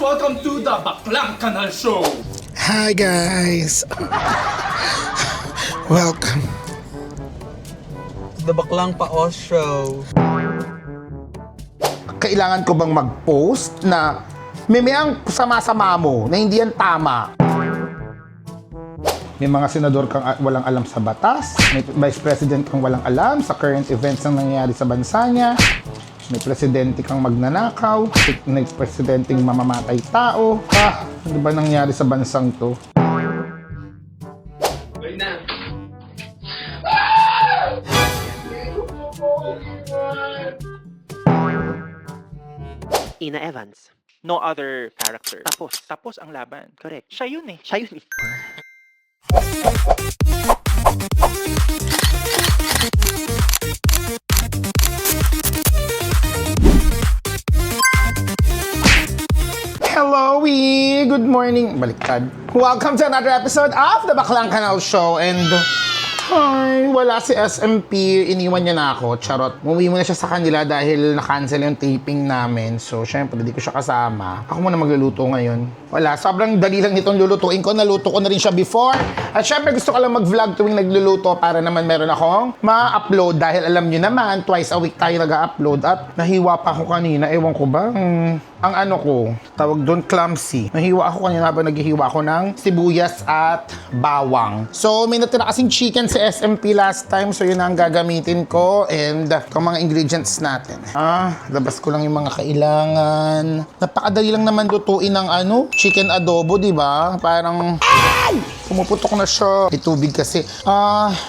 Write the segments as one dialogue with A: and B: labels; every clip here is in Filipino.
A: welcome to the Baklang Kanal Show!
B: Hi guys! Welcome.
C: The Baklang Paos Show.
B: Kailangan ko bang mag-post na ang sama-sama mo na hindi yan tama? May mga senador kang walang alam sa batas, may vice president kang walang alam sa current events na nangyayari sa bansa niya, may presidente kang magnanakaw, may presidenteng mamamatay tao. Ano ba nangyari sa bansang to?
D: Ina Evans. No other character. Tapos ang laban. Correct. Siya yun eh.
B: Hello, good morning. Baliktad. Welcome to another episode of the Baklang Kanal Show. And hi, wala si SMP. Iniwan niya na ako. Charot. Umuwi muna siya sa kanila dahil na-cancel yung taping namin. So, syempre, hindi ko siya kasama. Ako muna magluluto ngayon. Wala, sobrang dali lang nitong lulutuin ko. Naluto ko na rin siya before. At syempre, gusto ko lang mag-vlog tuwing nagluluto para naman meron akong ma-upload. Dahil alam niyo naman, twice a week tayo nag-upload. At nahiwa pa ako kanina. Ewan ko ba? Ang ano ko, tawag doon clumsy. Nahiwa ako kanina habang naghihiwa ako ng sibuyas at bawang. So, may natira kasing chicken sa SMP last time. So, yun ang gagamitin ko. And, itong mga ingredients natin. Labas ko lang yung mga kailangan. Napakadali lang naman lutuin ng chicken adobo, di ba? Parang, pumuputok na siya. May tubig kasi.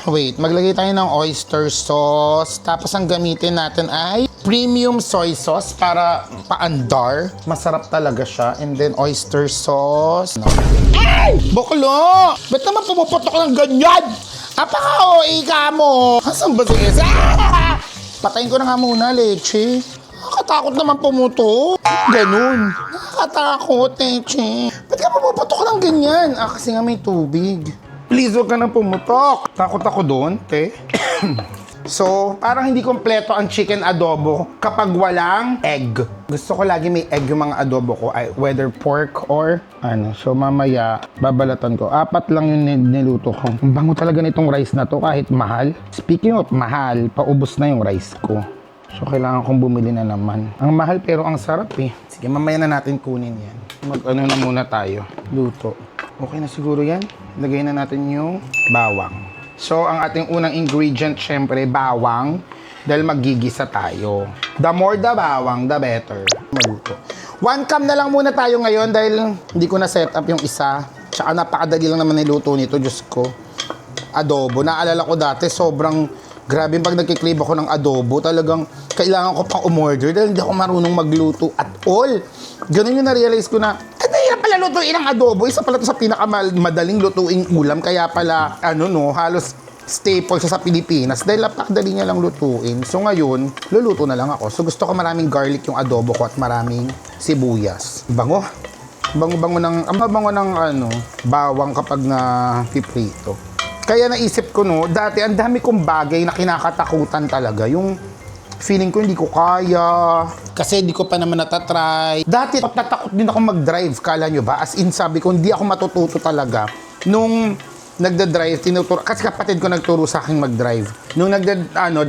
B: Wait. Maglagay tayo ng oyster sauce. Tapos, ang gamitin natin ay premium soy sauce para paandar. Masarap talaga siya. And then, oyster sauce. Ay! Boklo! Ba't naman pumuputok ng ganyan? Napaka-OA ka mo! Asan ba si Esa? Patayin ko na nga muna, leche. Nakakatakot naman pumutok. Ganun. Nakakatakot, leche. Ba't ka pumuputok ng ganyan? Kasi nga may tubig. Please, huwag ka nang pumutok. Takot ako doon, te. So, parang hindi kompleto ang chicken adobo kapag walang egg. Gusto ko lagi may egg yung mga adobo ko, whether pork or So, mamaya, babalatan ko. 4 lang yung niluto ko. Ang bango talaga nitong rice na to kahit mahal. Speaking of mahal, paubos na yung rice ko. So, kailangan kong bumili na naman. Ang mahal pero ang sarap eh. Sige, mamaya na natin kunin yan. Na muna tayo. Luto. Okay na siguro yan. Lagay na natin yung bawang. So, ang ating unang ingredient, syempre, bawang. Dahil magigisa tayo. The more the bawang, the better. Maluto. 1 cup na lang muna tayo ngayon dahil hindi ko na set up yung isa. Tsaka napakadali lang naman niluto nito, Diyos ko. Adobo. Naalala ko dati, sobrang grabe pag nagkikrave ako ng adobo. Talagang kailangan ko pang umorder dahil hindi ako marunong magluto at all. Ganun yung na-realize ko na, hirap pala lutuin ang adobo. Isa pala ito sa pinakamadaling lutuing ulam. Kaya pala, halos staple siya sa Pilipinas. Dahil napakadali niya lang lutuin. So ngayon, luluto na lang ako. So gusto ko maraming garlic yung adobo ko at maraming sibuyas. Bango. Bango-bango ng bawang kapag na piprito. Kaya naisip ko dati ang dami kong bagay na kinakatakutan talaga. Yung feeling ko hindi ko kaya. Kasi hindi ko pa naman natatry. Dati, natatakot din ako mag-drive. Kala nyo ba? As in, sabi ko, hindi ako matututo talaga. Nung nagda-drive, tinuturo. Kasi kapatid ko nagturo sa akin mag-drive. Nung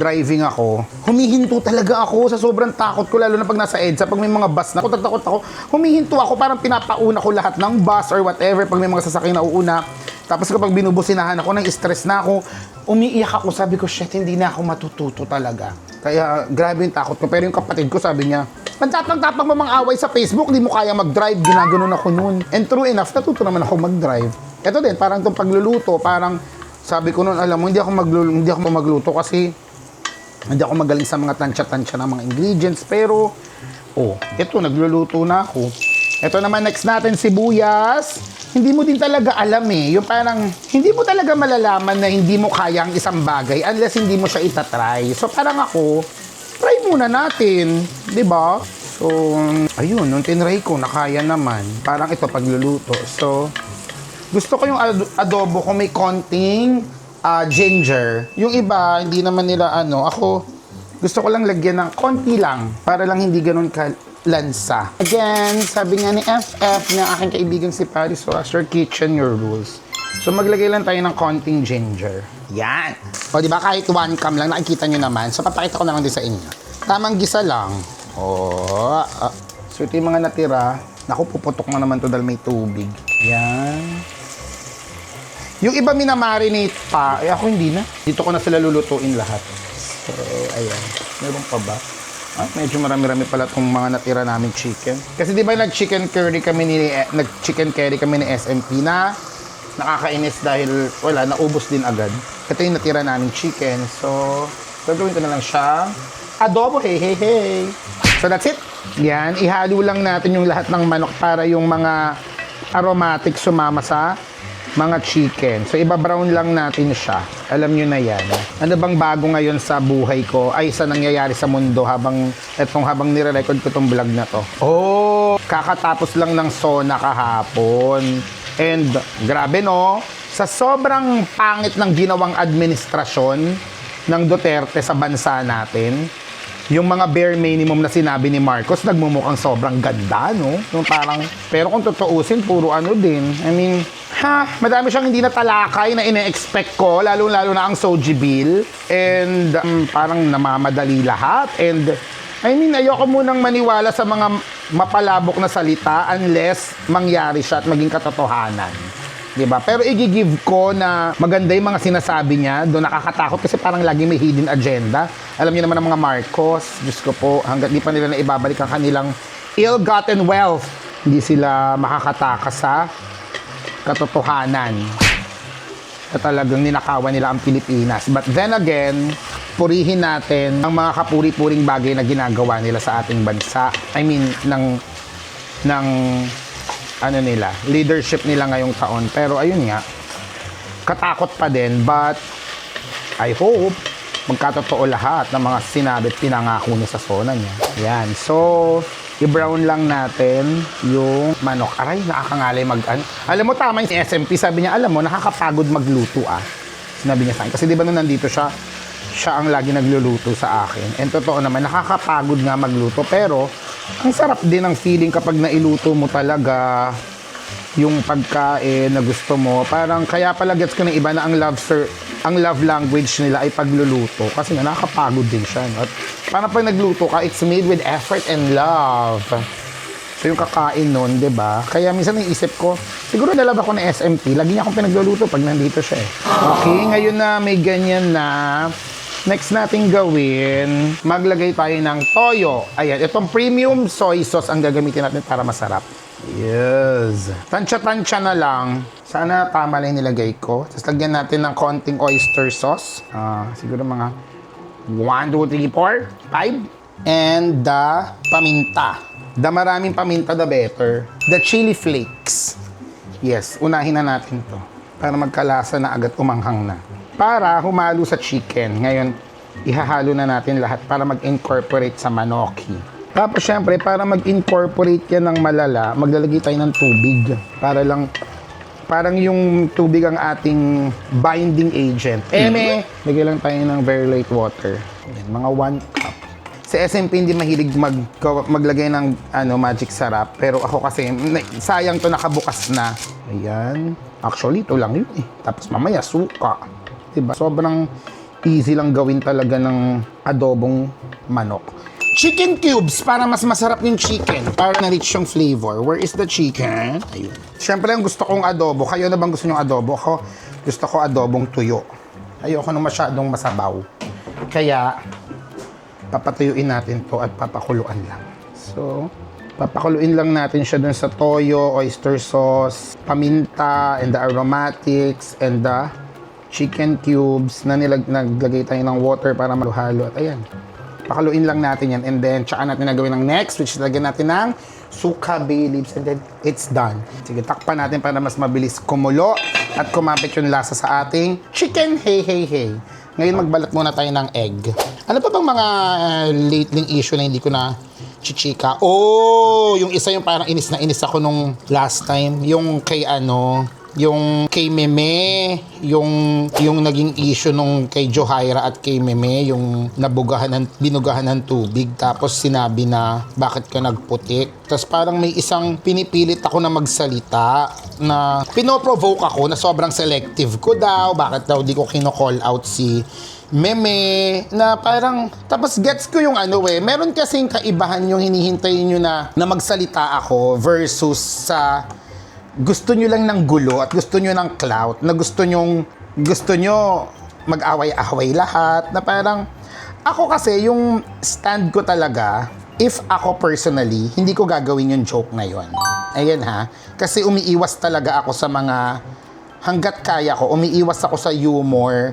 B: driving ako, humihinto talaga ako sa sobrang takot ko. Lalo na pag nasa EDSA, pag may mga bus na takot ako, humihinto ako. Parang pinapauna ko lahat ng bus or whatever. Pag may mga sasakyan na uuna. Tapos kapag binubusinahan ako, nang stress na ako, umiiyak ako. Sabi ko, shit, hindi na ako matututo talaga. Kaya grabe yung takot ko. Pero yung kapatid ko sabi niya, pagtapang-tapang mo mga away sa Facebook, hindi mo kaya mag-drive. Ginaganon ako noon. And true enough, natuto naman ako mag-drive. Ito din, parang itong pagluluto, parang sabi ko noon, alam mo, hindi ako magluto kasi hindi ako magaling sa mga tansya-tansya ng mga ingredients. Pero, ito, nagluluto na ako. Ito naman, next natin, sibuyas. Hindi mo din talaga alam Yung parang, hindi mo talaga malalaman na hindi mo kaya ang isang bagay unless hindi mo siya itatry. So, parang ako, try muna natin. 'Di ba? So, ayun, nung tinry ko, nakaya naman. Parang ito, pagluluto. So, gusto ko yung adobo ko may konting ginger. Yung iba, hindi naman nila ako, gusto ko lang lagyan ng konti lang para lang hindi ganun lansa. Again, sabi nga ni FF na aking kaibigan si Paris, so as your kitchen, your rules. So maglagay lang tayo ng konting ginger. Yan. O diba kahit 1 cam lang, nakikita nyo naman. So papakita ko na lang din sa inyo. Tamang gisa lang. So ito yung mga natira. Naku, puputok na naman to dahil may tubig. Yan. Yung iba minamarinate pa. Eh ako hindi na. Dito ko na sila lulutuin lahat. So, ayan. Meron pa ba? Medyo marami-rami pala itong mga natira naming chicken. Kasi di ba nag-chicken curry kami ni SMP na nakakainis dahil wala, naubos din agad. Ito yung natira naming chicken. So, gagawin ko na lang siya. Adobo, hey. So, that's it. Yan, ihalo lang natin yung lahat ng manok para yung mga aromatic sumama sa mga chicken. So, iba-brown lang natin siya. Alam nyo na yan. Ano bang bago ngayon sa buhay ko? Ay, sa nangyayari sa mundo habang nire-record ko tong vlog na to. Kakatapos lang ng SONA kahapon. And, grabe no, sa sobrang pangit ng ginawang administrasyon ng Duterte sa bansa natin, yung mga bare minimum na sinabi ni Marcos, nagmumukhang sobrang ganda, no? Yung parang, pero kung tutuusin, puro ano din. I mean, madami siyang hindi na talakay na ine-expect ko, lalo-lalo na ang Soji Bill. And parang namamadali lahat. And, I mean, ayoko munang maniwala sa mga mapalabok na salita unless mangyari siya at maging katotohanan. Diba? Pero i-give ko na maganda yung mga sinasabi niya. Doon nakakatakot kasi parang lagi may hidden agenda. Alam niyo naman ang mga Marcos, Diyos ko po, hanggat di pa nila na ibabalik ang kanilang ill-gotten wealth, hindi sila makakatakas sa katotohanan na talagang ninakawan nila ang Pilipinas. But then again, purihin natin ang mga kapuri-puring bagay na ginagawa nila sa ating bansa. I mean, ng ano nila, leadership nila ngayong taon. Pero ayun nga, katakot pa din. But I hope magkatotoo lahat ng mga sinabi at pinangako niya sa SONA niya. Yan. So, i-brown lang natin yung manok. Aray, nakakangalay Alam mo, tama yung SMP. Sabi niya, alam mo, nakakapagod magluto Sinabi niya sa akin. Kasi di ba nung nandito siya ang lagi nagluluto sa akin. And totoo naman, nakakapagod nga magluto. Pero, ang sarap din ang feeling kapag nailuto mo talaga yung pagkain na gusto mo. Parang, kaya pala gets ko ng iba na ang love language nila ay pagluluto. Kasi nga, nakakapagod din siya. No? At parang pag nagluto ka, it's made with effort and love. So, yung kakain nun, di ba? Kaya minsan naisip ko, siguro nalab ako ng SMP. Lagi niya akong pinagluluto pag nandito siya Okay, ngayon na may ganyan na, next nating gawin, maglagay tayo ng toyo. Ayan, itong premium soy sauce ang gagamitin natin para masarap. Yes. Tansya-tansya na lang. Sana tama lang nilagay ko. Tapos lagyan natin ng konting oyster sauce. Siguro mga 1, 2, 3, 4, 5. And the paminta. The maraming paminta, the better. The chili flakes. Yes, unahin na natin to. Para magkalasa na agad umanghang na. Para humalo sa chicken. Ngayon, ihahalo na natin lahat para mag-incorporate sa manoki. Tapos, syempre, para mag-incorporate yan ng malala, maglalagay tayo ng tubig. Parang yung tubig ang ating binding agent. Lagay lang tayo ng very light water. Yan, mga 1 cup. Si SMP hindi mahilig maglagay ng magic sarap. Pero ako kasi, sayang to nakabukas na. Ayan. Actually, ito lang yun Tapos mamaya, suka. Diba? Sobrang easy lang gawin talaga ng adobong manok. Chicken cubes para mas masarap yung chicken. Para na-reach yung flavor. Where is the chicken? Ayun. Siyempre, ang gusto kong adobo. Kayo na bang gusto nyo adobo? Ako, gusto ko adobong tuyo. Ayoko nung masyadong masabaw. Kaya, papatuyuin natin to at papakuluan lang. So, papakuluin lang natin siya dun sa toyo, oyster sauce, paminta, and the aromatics, and the chicken cubes na naglagay tayo ng water para maluhalo. At ayan, pakaluin lang natin yan. And then, tsaka natin nagawin ng next, which is lagyan natin ng suka, bay leaves, and then it's done. Sige, takpan natin para mas mabilis kumulo at kumapit yung lasa sa ating chicken. Hey. Ngayon, magbalat muna tayo ng egg. Ano pa bang mga lately issue na hindi ko na chichika? Yung isa yung parang inis na inis ako nung last time. Yung kay yung kay Meme, yung naging issue nung kay Johaira at kay Meme, yung binugahan ng tubig, tapos sinabi na bakit ka nagputik. Tapos parang may isang pinipilit ako na magsalita na pinoprovoke ako na sobrang selective ko daw, bakit daw di ko kino-call out si Meme, na parang, tapos gets ko yung meron kasing kaibahan yung hinihintay nyo na magsalita ako versus sa gusto nyo lang ng gulo at gusto nyo ng clout, na gusto nyo mag-away-away lahat, na parang, ako kasi yung stand ko talaga, if ako personally, hindi ko gagawin yung joke na yun. Ayan ha, kasi umiiwas talaga ako sa mga, hanggat kaya ko, umiiwas ako sa humor,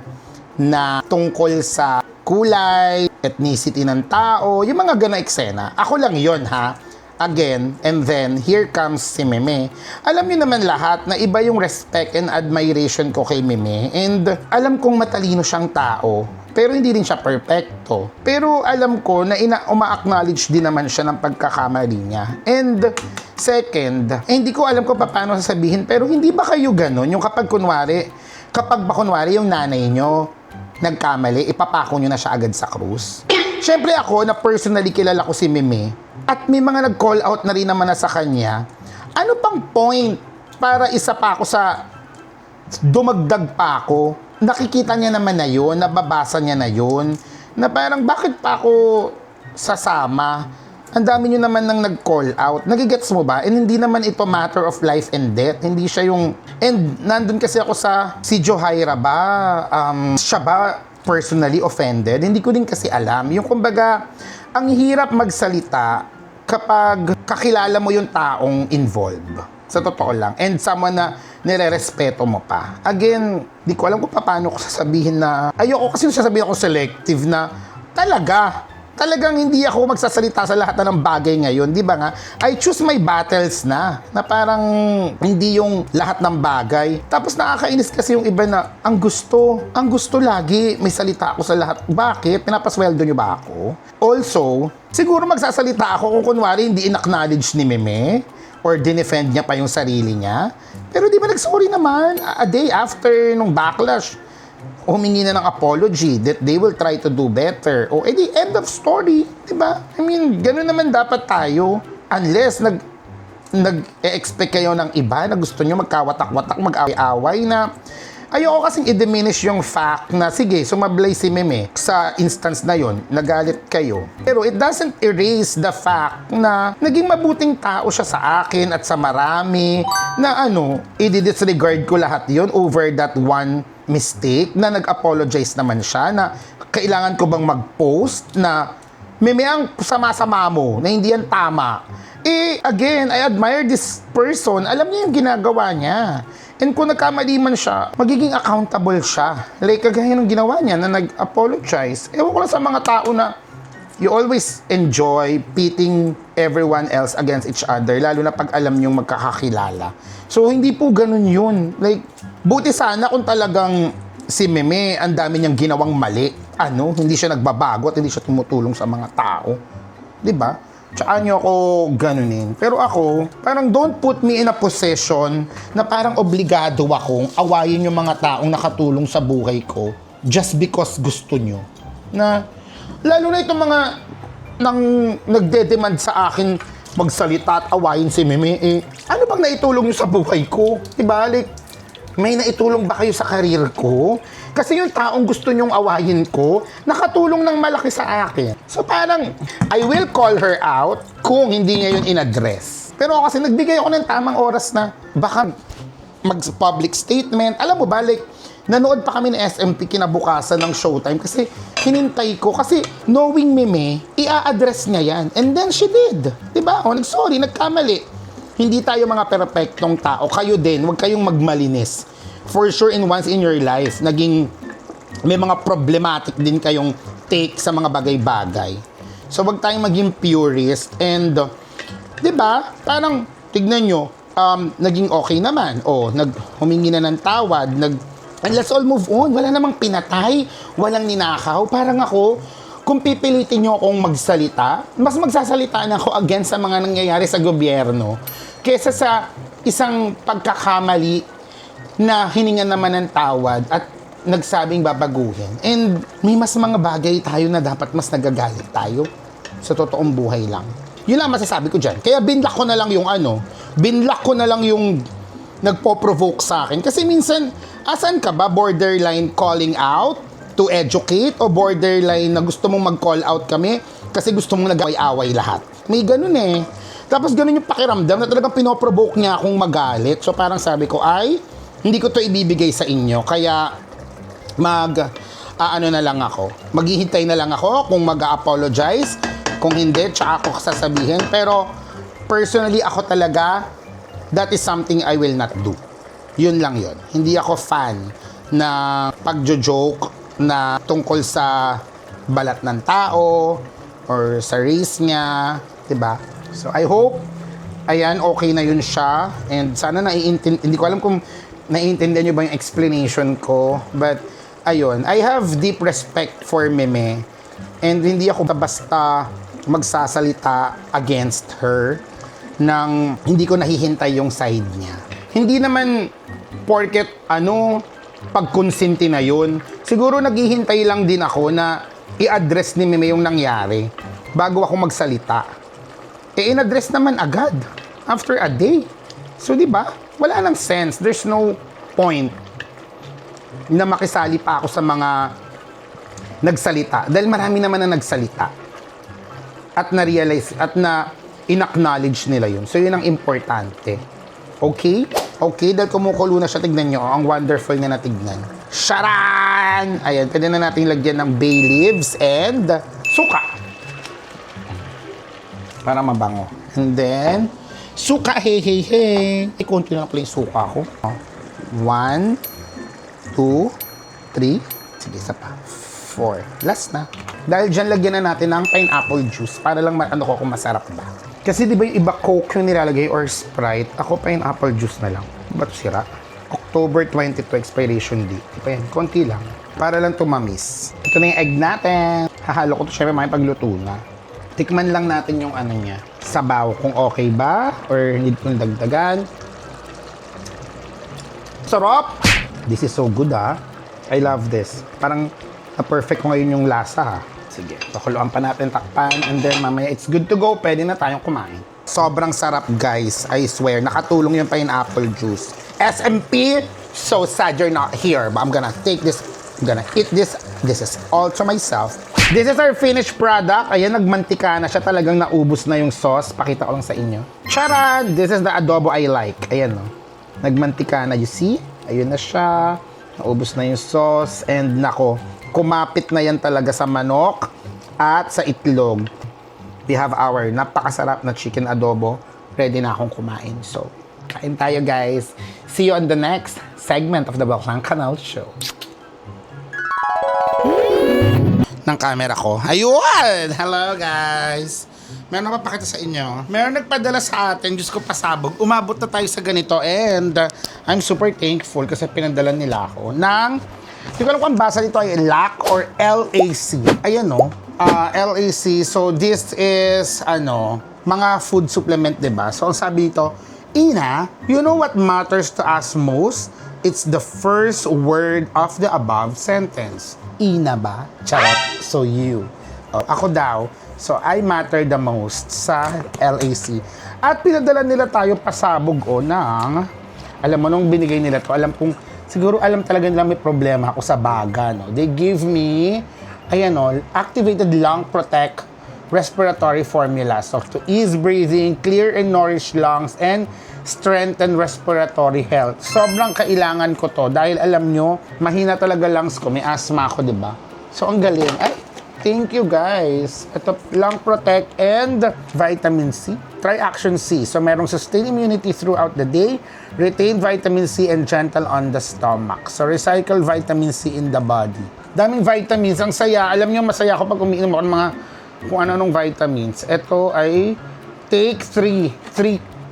B: na tungkol sa kulay, ethnicity ng tao, yung mga gano'ng eksena. Ako lang yon ha. Again, and then, here comes si Meme. Alam niyo naman lahat na iba yung respect and admiration ko kay Meme. And alam kong matalino siyang tao. Pero hindi rin siya perfecto. Pero alam ko na uma-acknowledge din naman siya ng pagkakamali niya. And second, hindi ko alam kung paano sasabihin, pero hindi ba kayo ganon? Yung kapag ba kunwari yung nanay nyo nagkamali, ipapako nyo na siya agad sa krus. Siyempre ako, na personally kilala ko si Meme, at may mga nag-call out na rin naman na sa kanya, ano pang point para isa pa ako sa dumagdag pa ako? Nakikita niya naman na yun, nababasa niya na yun, na parang bakit pa ako sasama? Ang dami nyo naman nang nag-call out. Nagigets mo ba? And hindi naman ito matter of life and death. Hindi siya yung... And nandun kasi ako sa... Si Johaira ba? Siya ba personally offended? Hindi ko din kasi alam. Yung kumbaga, ang hirap magsalita kapag kakilala mo yung taong involved. Sa totoo lang. And someone na nire-respeto mo pa. Again, di ko alam kung paano ko sasabihin na... Ayoko kasi sasabihin ako selective na talagang hindi ako magsasalita sa lahat ng bagay ngayon, di ba nga? I choose my battles na parang hindi yung lahat ng bagay. Tapos nakakainis kasi yung iba na, ang gusto lagi, may salita ako sa lahat. Bakit? Pinapasweldo nyo ba ako? Also, siguro magsasalita ako kung kunwari hindi in-acknowledge ni Meme, or dinefend niya pa yung sarili niya. Pero di ba nag-sorry naman, a day after nung backlash, humingi na ng apology that they will try to do better. O, edi, end of story. Diba? I mean, gano'n naman dapat tayo. Unless nag-expect kayo ng iba na gusto nyo magkawatak-watak, mag-away-away na ayoko kasing i-diminish yung fact na, sige, sumablay si Meme sa instance na yon, nagalit kayo. Pero it doesn't erase the fact na naging mabuting tao siya sa akin at sa marami na i-disregard ko lahat yon over that one mistake na nag-apologize naman siya na kailangan ko bang mag-post na Meme ang sama-sama mo, na hindi yan tama. Again, I admire this person. Alam niya yung ginagawa niya. And kung nagkamali man siya, magiging accountable siya. Like, kagaya ng ginawa niya na nag-apologize. Ewan ko lang sa mga tao na you always enjoy pitting everyone else against each other, lalo na pag alam niyong magkakakilala. So, hindi po ganun yun. Like, buti sana kung talagang si Meme, ang dami niyang ginawang mali. Hindi siya nagbabago at hindi siya tumutulong sa mga tao. Diba? Tsaka nyo ako ganunin. Pero ako, parang don't put me in a position na parang obligado akong awayin yung mga taong nakatulong sa buhay ko just because gusto nyo. Na, lalo na itong mga nagde-demand sa akin magsalita at awayin si Meme, ano bang naitulong nyo sa buhay ko? Diba? Like, may naitulong ba kayo sa karir ko? Kasi yung taong gusto nyong awayin ko, nakatulong ng malaki sa akin. So parang, I will call her out kung hindi niya yun in-address. Pero kasi nagbigay ako ng tamang oras na baka mag-public statement. Alam mo ba, like, nanood pa kami ng SMP kinabukasan ng Showtime kasi hinintay ko. Kasi knowing Meme, i-address niya yan. And then she did. Diba? Nag-sorry, nagkamali. Hindi tayo mga perfectong tao. Kayo din, huwag kayong magmalinis. For sure, once in your life, may mga problematic din kayong take sa mga bagay-bagay. So, wag tayong maging purist. And, di ba, parang, tignan nyo, naging okay naman. Humingi na ng tawad. And let's all move on. Wala namang pinatay. Walang ninakaw. Parang ako, kung pipilitin nyo akong magsalita, mas magsasalita na ako against sa mga nangyayari sa gobyerno kesa sa isang pagkakamali na hiningan naman ng tawad at nagsabing babaguhin. And may mas mga bagay tayo na dapat mas nagagalit tayo sa totoong buhay lang. Yun lang masasabi ko dyan. Kaya binlock ko na lang yung binlock ko na lang yung nagpo-provoke sa akin. Kasi minsan, asan ka ba? Borderline calling out to educate o borderline na gusto mong mag-call out kami kasi gusto mong nag-away-away lahat. May ganun eh. Tapos ganun yung pakiramdam na talagang pinoprovoke niya akong magalit. So parang sabi ko, hindi ko to ibibigay sa inyo. Kaya na lang ako. Maghihintay na lang ako kung mag-apologize. Kung hindi, tsaka ako sasabihin. Pero personally, ako talaga, that is something I will not do. Yun lang yun. Hindi ako fan na pagjo-joke na tungkol sa balat ng tao or sa race niya. Diba? So I hope, okay na yun siya. And sana hindi ko alam kung naiintindihan nyo ba yung explanation ko. But, ayun, I have deep respect for Meme. And hindi ako basta magsasalita against her nang hindi ko nahihintay yung side niya. Hindi naman porket pagkonsinti na yun. Siguro naghihintay lang din ako na i-address ni Meme yung nangyari bago ako magsalita. In-address naman agad after a day. So, di ba? Wala nang sense. There's no point na makisali pa ako sa mga nagsalita. Dahil marami naman na nagsalita. At na-realize, at in-acknowledge nila yun. So, yun ang importante. Okay? Okay? Dahil kumukulo na siya, tignan nyo. Ang wonderful na natignan. Sharan! Ayan, pwede na natin lagyan ng bay leaves and suka. Para mabango. And then, suka, hey. Konti na lang pala yung suka ko. 1, 2, 3. Sige, isa pa. 4. Last na. Dahil dyan, lagyan na natin ng pineapple juice para lang kung masarap ba. Kasi di ba yung iba Coke yung nilalagay or Sprite, ako pineapple juice na lang. Ba't sira? October 22 expiration date. Di pa yan, konti lang. Para lang tumamis. Ito na yung egg natin. Hahalo ko to syempre pagluto na. Tikman lang natin yung niya. Sabaw, kung okay ba or need kong dagdagan. Sarap! This is so good I love this. Parang na-perfect ko ngayon yung lasa Sige, pakuluan pa natin, takpan, and then mamaya it's good to go, pwede na tayong kumain. Sobrang sarap guys, I swear. Nakatulong yung pineapple juice. SMP, so sad you're not here, but I'm gonna take this, I'm gonna eat this. This is all to myself. This is our finished product. Ayan, nagmantika na siya. Talagang naubos na yung sauce. Pakita ko lang sa inyo. Charan! This is the adobo I like. Ayan, no? Nagmantika na. You see? Ayun na siya. Naubos na yung sauce. And nako, kumapit na yan talaga sa manok at sa itlog. We have our napakasarap na chicken adobo. Ready na akong kumain. So, kain tayo guys. See you on the next segment of the Baklang Kanal Show. Ng camera ko. Ayun! Hello, guys! Meron napapakita sa inyo. Meron nagpadala sa atin. Diyos ko, pasabog. Umabot na tayo sa ganito. And I'm super thankful kasi pinadala nila ako ng... Hindi ko alam kung ang basa dito ay LAC or LAC. Ayan, no? LAC. So, this is, mga food supplement, diba? So, ang sabi dito, Ina, you know what matters to us most? It's the first word of the above sentence. Ina ba? Charot. So you. Ako daw. So I matter the most sa LAC. At pinadala nila tayo pasabog ng, alam mo, nung binigay nila to, siguro alam talaga nila may problema ako sa baga, no? They give me, activated lung protect respiratory formula. So to ease breathing, clear and nourish lungs, and strengthen respiratory health. Sobrang kailangan ko to dahil alam nyo, mahina talaga lungs ko. May asthma ako, diba? So, ang galing. Thank you guys. Ito, Lung Protect and Vitamin C. Tri-Action C. So, merong sustain immunity throughout the day, retain vitamin C, and gentle on the stomach. So, recycle vitamin C in the body. Daming vitamins. Ang saya. Alam nyo, masaya ako pag umiinom ako ng mga kung ano-anong vitamins. Ito ay take 3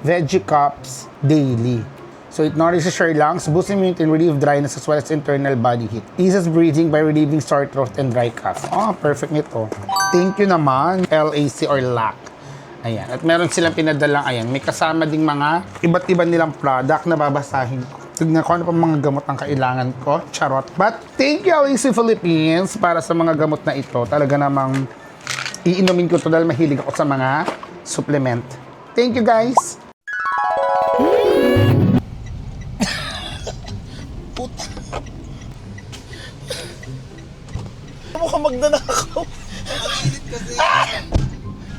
B: veggie cups daily. So it nourishes your lungs, boosts immunity, and relieve dryness as well as internal body heat. Eases breathing by relieving sore throat and dry cough. Oh, perfect nito. Thank you naman, LAC or LAC. Ayan. At meron silang pinadalang, may kasama ding mga iba't iba nilang product na babasahin ko. Tignan ko ano pa mga gamot ang kailangan ko. Charot. But thank you, Alice Philippines, para sa mga gamot na ito. Talaga namang iinumin ko to dahil mahilig ako sa mga supplement. Thank you, guys. Puta. Mukhang magnanakaw.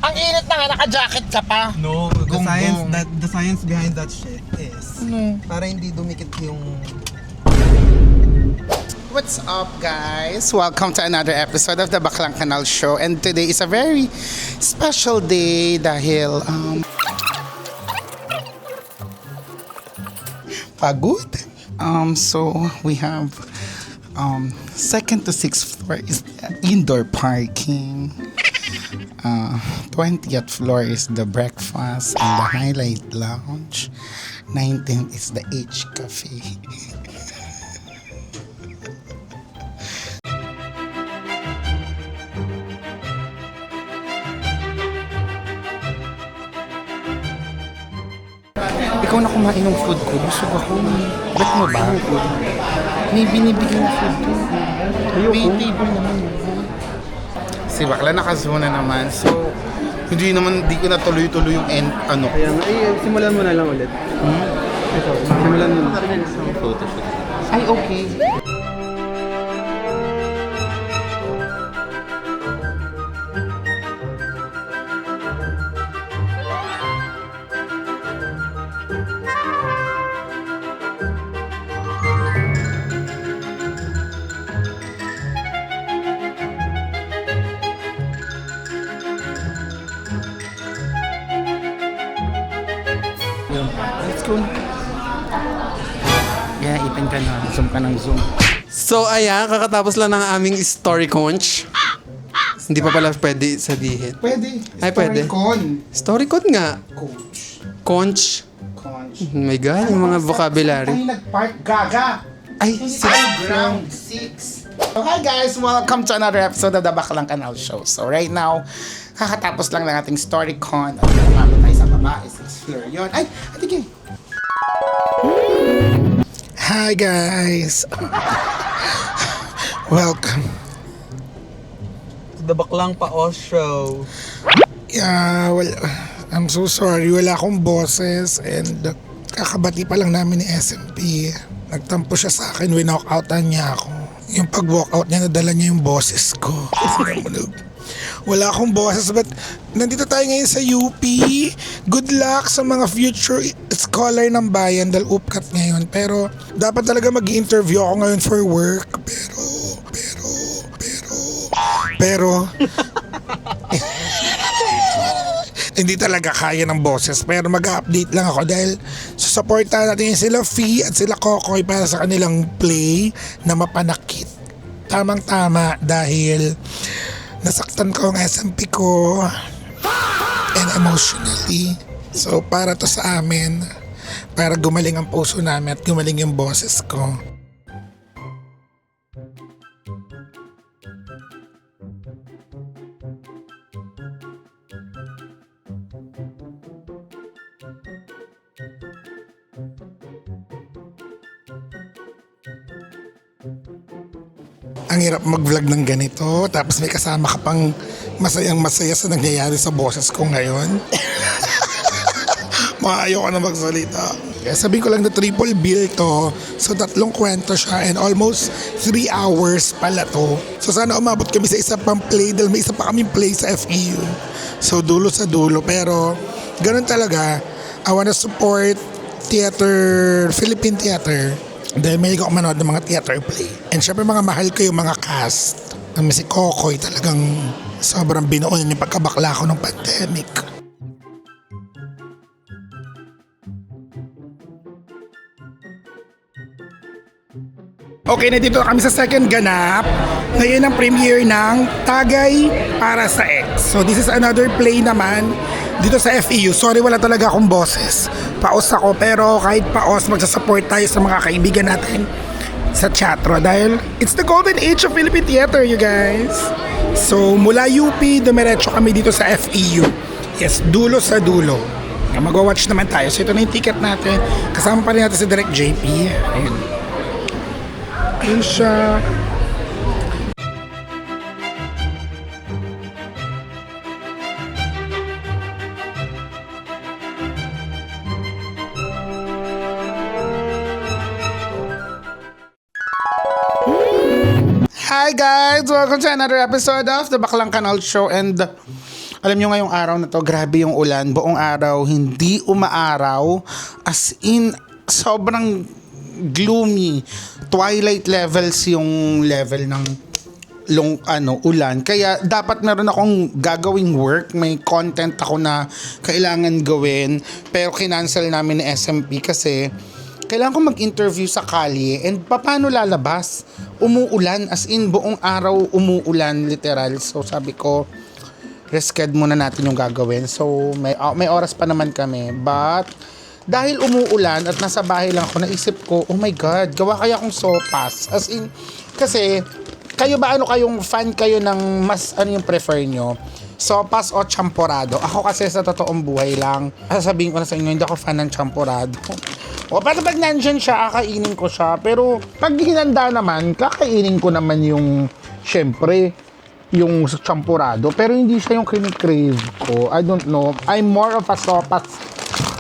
B: Ang init na nga, naka-jacket ka pa.
C: No, the science behind that shit is para hindi dumikit yung...
B: What's up, guys? Welcome to another episode of the Baklang Kanal Show. And today is a very special day dahil pagod. So we have second to sixth floor is indoor parking. 20th floor is the breakfast and the highlight lounge. 19th is the H Cafe. Ikaw na kumain ng food ko. Busog ako. Ba't mo ba? May binibigyan ng food ko. May table naman. Si bakla nakazona naman. So, hindi ko na tuloy-tuloy yung ano.
C: Kaya nga, simulan mo na lang ulit. Ito, simulan mo na. Photoshoot.
B: Ay, okay. Let's go. Yeah, ipin ka na. Zoom ka ng zoom.
E: So ayan, kakatapos lang ng aming story conch. Hindi pa pala pwede sabihin.
B: Pwede.
E: Ay, pwede.
B: Storycon.
E: Story con nga.
B: Coach.
E: Conch.
B: Conch.
E: Oh my God, yung mga vocabulary.
B: Ay, nag-park gaga.
E: Ay,
B: Hindi
E: six.
B: tayo ground 6. So, hi guys! Welcome to another episode of the Baklang Kanal Show. So right now, kakatapos lang ng ating StoryCon. At umabot tayo sa baba. Is floor yun. Ay! Atigin! Hi guys! Welcome.
C: The Baklang Paos Show.
B: Yeah, well, I'm so sorry. Wala akong boses and kakabati pa lang namin ni SMP. Nagtampo siya sa akin, winokoutan niya ako. Yung pag-walkout niya, nadala niya yung boses ko. Wala akong boses, but nandito tayo ngayon sa UP. Good luck sa mga future scholar ng bayan dahil upkat ngayon. Pero dapat talaga mag-interview ako ngayon for work. Pero hindi talaga kaya ng boses, pero mag-update lang ako dahil susuportahan natin sila Fee at sila Kokoy para sa kanilang play na mapanakit. Tamang-tama dahil nasaktan ko ang SMP ko and emotionally. So para to sa amin, para gumaling ang puso namin at gumaling yung boses ko. Ang hirap mag-vlog ng ganito, tapos may kasama ka pang masayang-masaya sa nangyayari sa boses ko ngayon. Maayaw ka na magsalita. Kaya sabi ko lang na triple bill to, so 3 kwento siya and almost 3 hours pala to. So sana umabot kami sa isa pang play dahil may isa pa kaming play sa FEU. So dulo sa dulo, pero ganun talaga. I wanna support theater, Philippine theater. Dahil may ako manood ng mga theater play. And syempre mga mahal ko yung mga cast. Namin si Kokoy talagang sobrang binuon yung pagkabakla ko ng pandemic. Okay, nandito na kami sa second ganap. Ngayon ang premiere ng Tagay para sa Ex. So this is another play naman dito sa FEU. Sorry, wala talaga akong boses. Paos ako, pero kahit paos, magsasupport tayo sa mga kaibigan natin sa teatro dahil it's the golden age of Philippine theater, you guys. So mula UP, dumiretso kami dito sa FEU. Yes, dulo sa dulo. Mag-watch naman tayo. So ito na yung ticket natin. Kasama pa rin natin si Direk JP. Ayun. Ayun siya. Hi guys! Welcome to another episode of the Baklang Kanal Show. And alam nyo ngayong araw na to, grabe yung ulan. Buong araw, hindi umaaraw. As in, sobrang gloomy. Twilight levels yung level ng ulan. Kaya dapat meron akong gagawing work. May content ako na kailangan gawin. Pero kinancel namin ni SMP kasi kailangan ko mag-interview sa kalye. And paano lalabas? Umuulan. As in, buong araw umuulan. Literal. So sabi ko, risked muna natin yung gagawin. So may oras pa naman kami. But dahil umuulan at nasa bahay lang ako, naisip ko, oh my God, gawa kaya akong sopas. As in, kasi, kayo ba kayong fan kayo ng mas, yung prefer nyo? Sopas o champorado? Ako kasi sa totoong buhay lang, sasabihin ko na sa inyo, hindi ako fan ng champorado. O, pero pag nandyan siya, kakainin ko siya. Pero, pag hinanda naman, kakainin ko naman yung, syempre, yung champurado. Pero hindi siya yung kinikrave ko. I don't know. I'm more of a sopas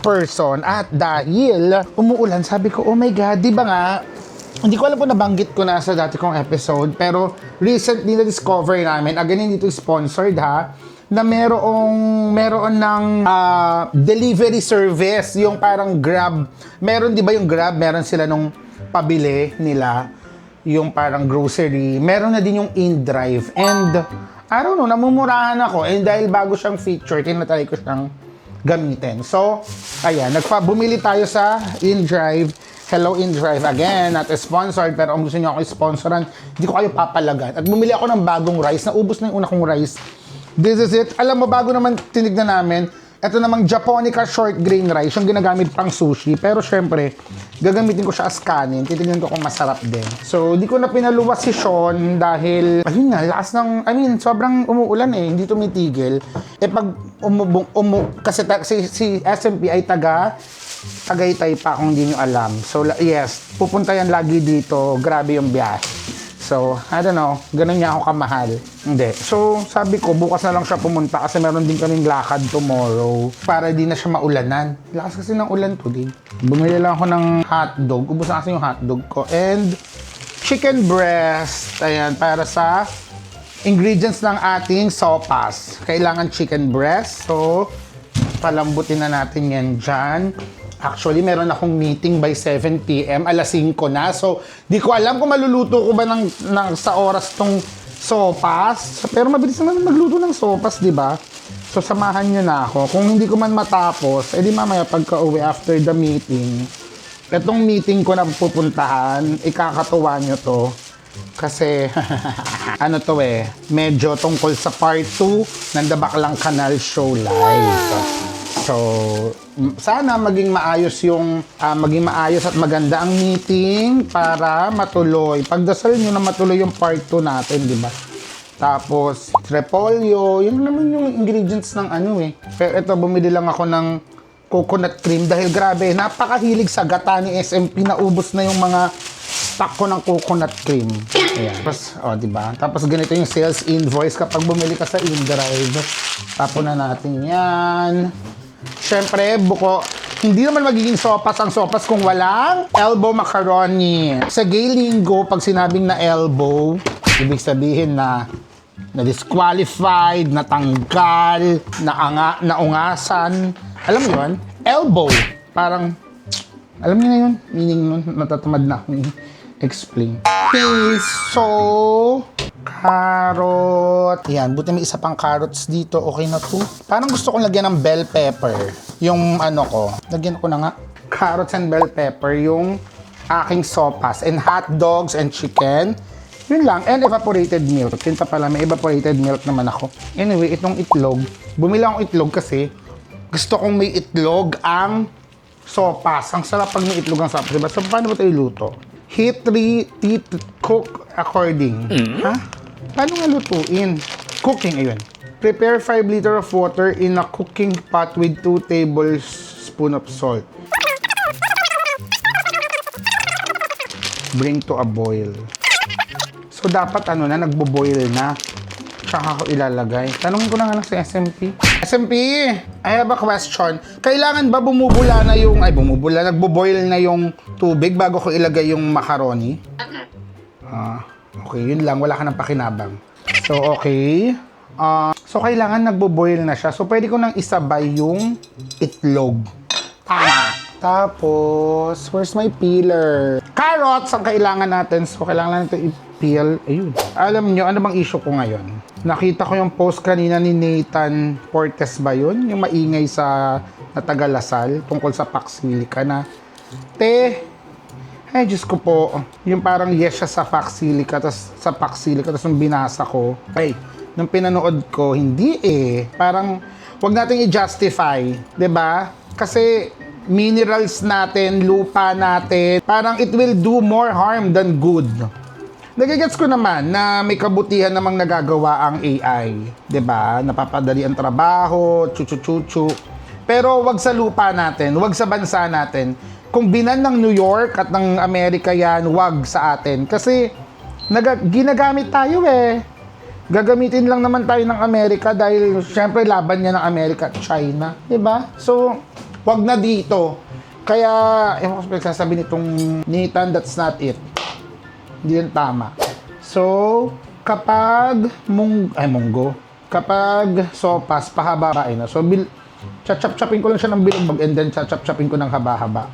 B: person. At dahil umuulan, sabi ko, oh my God, di ba nga, hindi ko alam kung nabanggit ko na sa dati kong episode, pero recently na-discover namin, again, hindi ito sponsored ha, na meron ng delivery service, yung parang Grab. Meron, di ba yung Grab, meron sila nung pabili nila, yung parang grocery. Meron na din yung InDrive. And, I don't know, namumurahan ako. And dahil bago siyang feature, tinatry ko siyang gamitin. So, ayan, bumili tayo sa InDrive. Hello InDrive again, not sponsored, pero kung gusto niyo ako i-sponsoran, hindi ko kayo papalagan. At bumili ako ng bagong rice, naubos na yung una kong rice. This is it. Alam mo, bago naman tinignan namin, ito namang Japonica short grain rice, yung ginagamit pang sushi. Pero syempre, gagamitin ko siya as kanin. Titignan ko kung masarap din. So, di ko na pinaluwas si Sean dahil, ayun nga, lakas ng, sobrang umuulan eh. Hindi tumitigil. Eh pag kasi si SMP ay Tagaytay pa kung hindi nyo alam. So, yes, pupunta yan lagi dito. Grabe yung biyahe. So, I don't know, ganun niya ako kamahal. Hindi. So, sabi ko, bukas na lang siya pumunta kasi meron din kaming lakad tomorrow para di na siya maulanan. Lakas kasi ng ulan today. Bumili lang ako ng hotdog. Ubus na kasi yung hotdog ko. And chicken breast. Ayan, para sa ingredients ng ating sopas. Kailangan chicken breast. So, palambutin na natin yan dyan. Actually, meron akong meeting by 7 p.m. Alas 5 na. So, di ko alam kung maluluto ko ba sa oras tong sopas. Pero mabilis naman magluto ng sopas, di ba? So, samahan nyo na ako. Kung hindi ko man matapos, edi mamaya pagka-uwi after the meeting, etong meeting ko na pupuntahan, ikakatuwa nyo to. Kasi, medyo tungkol sa part 2 ng The Baklang Kanal Show Live. So, sana maging maayos at maganda ang meeting para matuloy. Pagdasal nyo na matuloy yung part 2 natin, di ba? Tapos, repolyo, yun naman yung ingredients ng Pero ito, bumili lang ako ng coconut cream dahil grabe, napakahilig sa gata ni SMP. Naubos na yung mga stock ko ng coconut cream. Ayan. Tapos, di ba? Tapos ganito yung sales invoice kapag bumili ka sa InDrive. Tapon na natin yan. Siyempre, hindi naman magiging sopas ang sopas kung walang elbow macaroni. Sa gay lingo, pag sinabing na elbow, ibig sabihin na disqualified, natanggal, naungasan. Alam mo yun? Elbow. Parang, alam niyo na yun? Meaning nun, natatamad na akong explain. Okay, so, carrot. Yan, buti may isa pang carrots dito. Okay na to. Parang gusto kong lagyan ng bell pepper. Yung lagyan ko na nga. Carrots and bell pepper, yung aking sopas. And hot dogs and chicken. Yun lang. And evaporated milk. Yun pa pala, may evaporated milk naman ako. Anyway, itong itlog. Bumili akong itlog kasi gusto kong may itlog ang sopas. Ang sarap pag may itlog ang sopas. Diba? So, paano ba ito iluto? Heat 3, cook according. Ha? Paano nga lutuin? Cooking, ayun. Prepare 5 liter of water in a cooking pot with 2 tablespoons of salt. Bring to a boil. So, dapat nagbo-boil na. Tsaka ako ilalagay. Tanungin ko na nga lang si SMP. SMP, I have a question. Kailangan ba nagbo-boil na yung tubig bago ko ilagay yung macaroni? Okay, yun lang. Wala ka ng pakinabang. So, okay. So, kailangan nagbo-boil na siya. So, pwede ko nang isabay yung itlog. Tama. Tapos, where's my peeler? Carrots ang kailangan natin. So, kailangan natin i-peel. Ayun. Alam nyo, ano bang issue ko ngayon? Nakita ko yung post kanina ni Nathan Portes ba yun? Yung maingay sa Tagalasal tungkol sa Paxilica na, ay, Diyos ko po. Yung parang yes siya sa Paxilica, tapos nung binasa ko, nung pinanood ko, hindi Parang, wag nating i-justify. 'Di ba? Kasi, minerals natin, lupa natin, parang it will do more harm than good. Nagigets ko naman na may kabutihan namang nagagawa ang AI. 'Di ba? Napapadali ang trabaho, chuchu-chuchu. Pero wag sa lupa natin, wag sa bansa natin. Kung binan ng New York at ng Amerika yan, wag sa atin. Kasi ginagamit tayo Gagamitin lang naman tayo ng Amerika dahil syempre laban niya ng Amerika at China. 'Di ba? So, wag na dito. Kaya, ewan ko sasabihin nitong Nathan, that's not it. Hindi yan tama. So, kapag kapag sopas, pahaba-habain na. So, chachap-chapin ko lang siya ng bilog and then chachap-chapin ko ng haba-haba.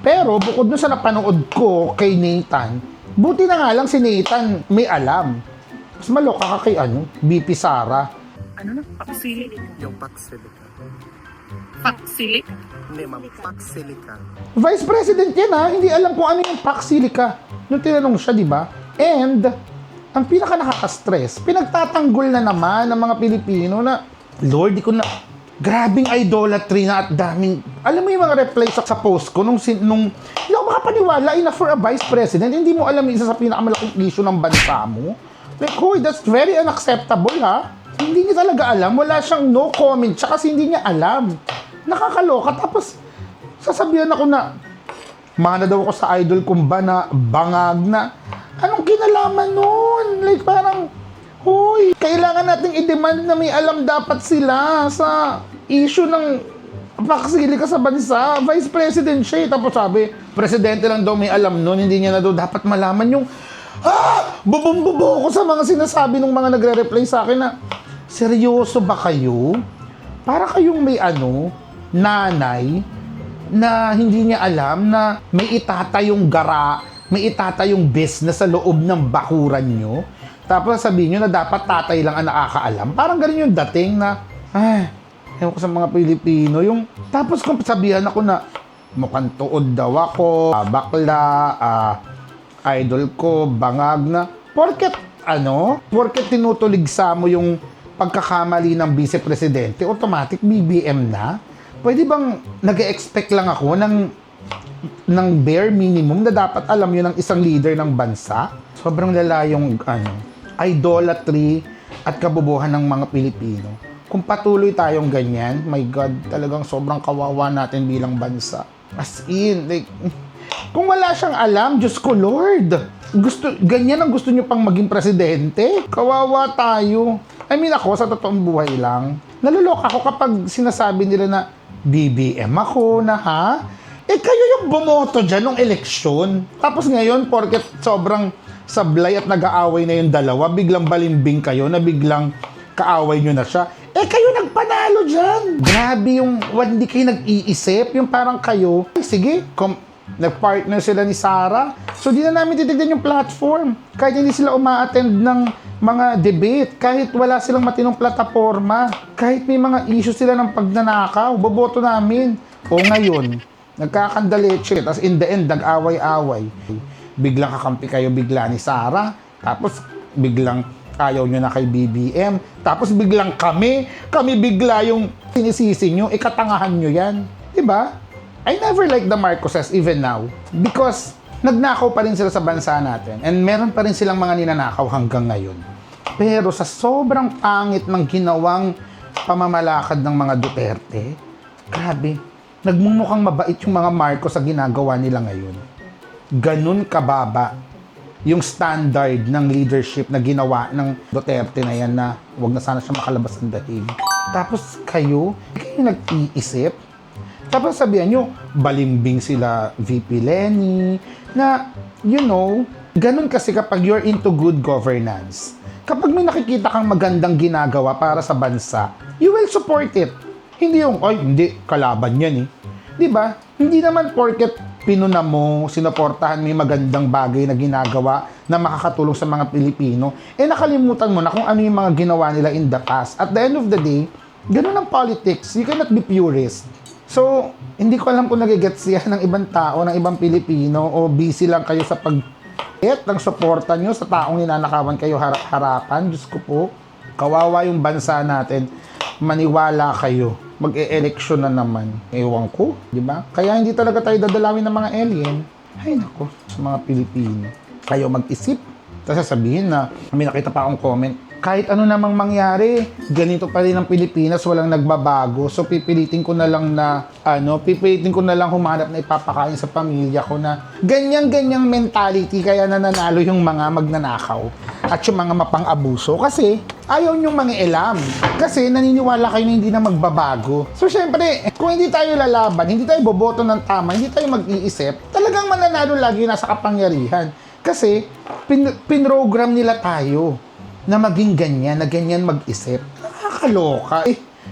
B: Pero, bukod dun sa napanood ko kay Nathan, buti na nga lang si Nathan may alam. Mas maloka ka kay BP Sara.
F: Ano na? Paksili?
C: Yung Paxilica.
F: Paksili?
C: Hindi, ma'am. Paxilica.
B: Vice President yan hindi alam kung ano yung Paxilica. Nung tinanong siya, di ba? And, ang pinaka nakaka-stress, pinagtatanggol na naman ng mga Pilipino na, Lord, grabing idolatry na at daming, alam mo yung mga replies sa post ko nung hindi ako makapaniwala na for a Vice President, hindi mo alam yung isa sa pinakamalaking issue ng bansa mo. Like, hoy, that's very unacceptable, Hindi niya talaga alam. Wala siyang no comment siya kasi hindi niya alam. Nakakaloka. Tapos, sasabihan ako na, mana daw ako sa idol kong bangag na, anong kinalaman nun? Like, parang, hoy, kailangan nating i-demand na may alam dapat sila sa issue ng Paxilica sa bansa. Vice President siya Tapos sabi, presidente lang daw may alam nun, hindi niya na daw dapat malaman yung, bubong-bubo ko sa mga sinasabi ng mga nagre-reply sa akin na, seryoso ba kayo? Para kayong may nanay na hindi niya alam na may itatayong may itatayong business sa loob ng bakuran nyo. Tapos sabihin nyo na dapat tatay lang ang nakakaalam. Parang ganun yung dating na, ewan ko sa mga Pilipino. Tapos kung sabihan ako na, mukhang tuod daw ako, bakla, idol ko, bangag na. Porket tinutuligsa mo yung pagkakamali ng vice-presidente, automatic BBM na? Pwede bang nag-expect lang ako ng bare minimum na dapat alam yun ng isang leader ng bansa? Sobrang lala yung idolatry at kabubuhan ng mga Pilipino. Kung patuloy tayong ganyan, my God, talagang sobrang kawawa natin bilang bansa. As in, kung wala siyang alam, Diyos ko, Lord, ganyan ang gusto niyo pang maging presidente? Kawawa tayo. I mean ako, sa totoong buhay lang, nalulok ako kapag sinasabi nila na BBM ako na kayo yung bumoto dyan nung eleksyon. Tapos ngayon, porket sobrang sablay at nag-aaway na yung dalawa, biglang balimbing kayo na biglang kaaway nyo na siya. Kayo nagpanalo dyan. Grabe yung, hindi kayo nag-iisip, yung parang kayo, sige, nag-partner sila ni Sara. So, di na namin titignan yung platform. Kahit hindi sila uma-attend ng mga debate, kahit wala silang matinong plataforma, kahit may mga issue sila ng pagnanakaw, boboto namin. O ngayon, nagkakandaleche, tapos in the end, nag-away-away. Biglang kakampi kayo bigla ni Sara, tapos biglang ayaw nyo na kay BBM, tapos biglang kami bigla yung sinisisi nyo, katangahan nyo yan. Diba? I never like the Marcoses even now because nagnakaw pa rin sila sa bansa natin and meron pa rin silang mga ninanakaw hanggang ngayon. Pero sa sobrang pangit ng ginawang pamamalakad ng mga Duterte, grabe, nagmumukhang mabait yung mga Marcos sa ginagawa nila ngayon. Ganun kababa yung standard ng leadership na ginawa ng Duterte na yan na wag na sana siya makalabas ng dahig. Tapos kayo nag-iisip. Tapos sabihan nyo, balimbing sila VP Lenny, na, ganun kasi kapag you're into good governance. Kapag may nakikita kang magandang ginagawa para sa bansa, you will support it. Hindi yung, hindi, kalaban yan eh. Diba? Hindi naman porket pinuna mo, sinuportahan mo yung magandang bagay na ginagawa na makakatulong sa mga Pilipino, nakalimutan mo na kung ano yung mga ginawa nila in the past. At the end of the day, ganun ang politics. You cannot be purist. So, hindi ko alam kung nagigets yan ng ibang tao, ng ibang Pilipino, o busy lang kayo sa ng suporta nyo sa taong ninanakawan kayo harapan. Diyos ko po, kawawa yung bansa natin. Maniwala kayo. Mag-e-eleksyon na naman. Ewan ko, di ba? Kaya hindi talaga tayo dadalawin ng mga alien. Ay nako, sa mga Pilipino. Kayo mag-isip. Tapos sasabihin na, may nakita pa akong comment, kahit ano namang mangyari, ganito pa rin ang Pilipinas, walang nagbabago. So pipilitin ko na lang humanap na ipapakain sa pamilya ko na ganyang mentality, kaya nananalo yung mga magnanakaw at yung mga mapang-abuso. Kasi ayaw nyong mangialam. Kasi naniniwala kayo na hindi na magbabago. So syempre, kung hindi tayo lalaban, hindi tayo boboto ng tama, hindi tayo mag-iisip, talagang mananalo lagi nasa kapangyarihan. Kasi pinrogram nila tayo na maging ganyan, na ganyan mag-isip. Nakakaloka.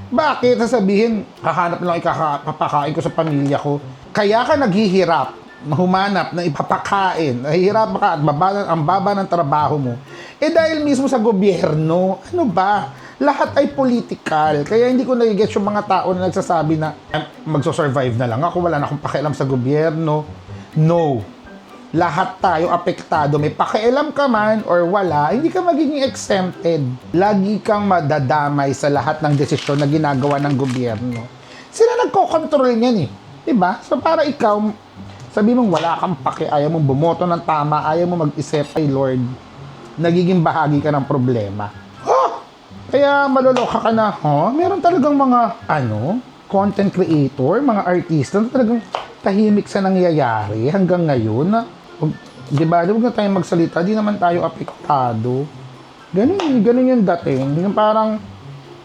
B: Bakit? Sasabihin, hahanap lang ikakapakain ko sa pamilya ko. Kaya ka naghihirap, humanap na ipapakain. Nahihirap ka at ang baba ng trabaho mo. Dahil mismo sa gobyerno, ano ba? Lahat ay political. Kaya hindi ko nagigets yung mga tao na nagsasabi na magso-survive na lang ako, wala na akong pakialam sa gobyerno. No. Lahat tayo apektado. May pakialam ka man or wala, hindi ka magiging exempted. Lagi kang madadamay sa lahat ng desisyon na ginagawa ng gobyerno. Sila nagko-control niyan eh. Diba? So para ikaw, sabi mong wala kang paki, ayaw mong bumoto ng tama, ayaw mo mag-isip, ay Lord, nagiging bahagi ka ng problema. Kaya maloloka ka na, meron talagang mga, content creator, mga artista na talagang tahimik sa nangyayari hanggang ngayon na, diba, huwag na tayong magsalita, di naman tayo apektado. Ganun yung dating. Yung parang,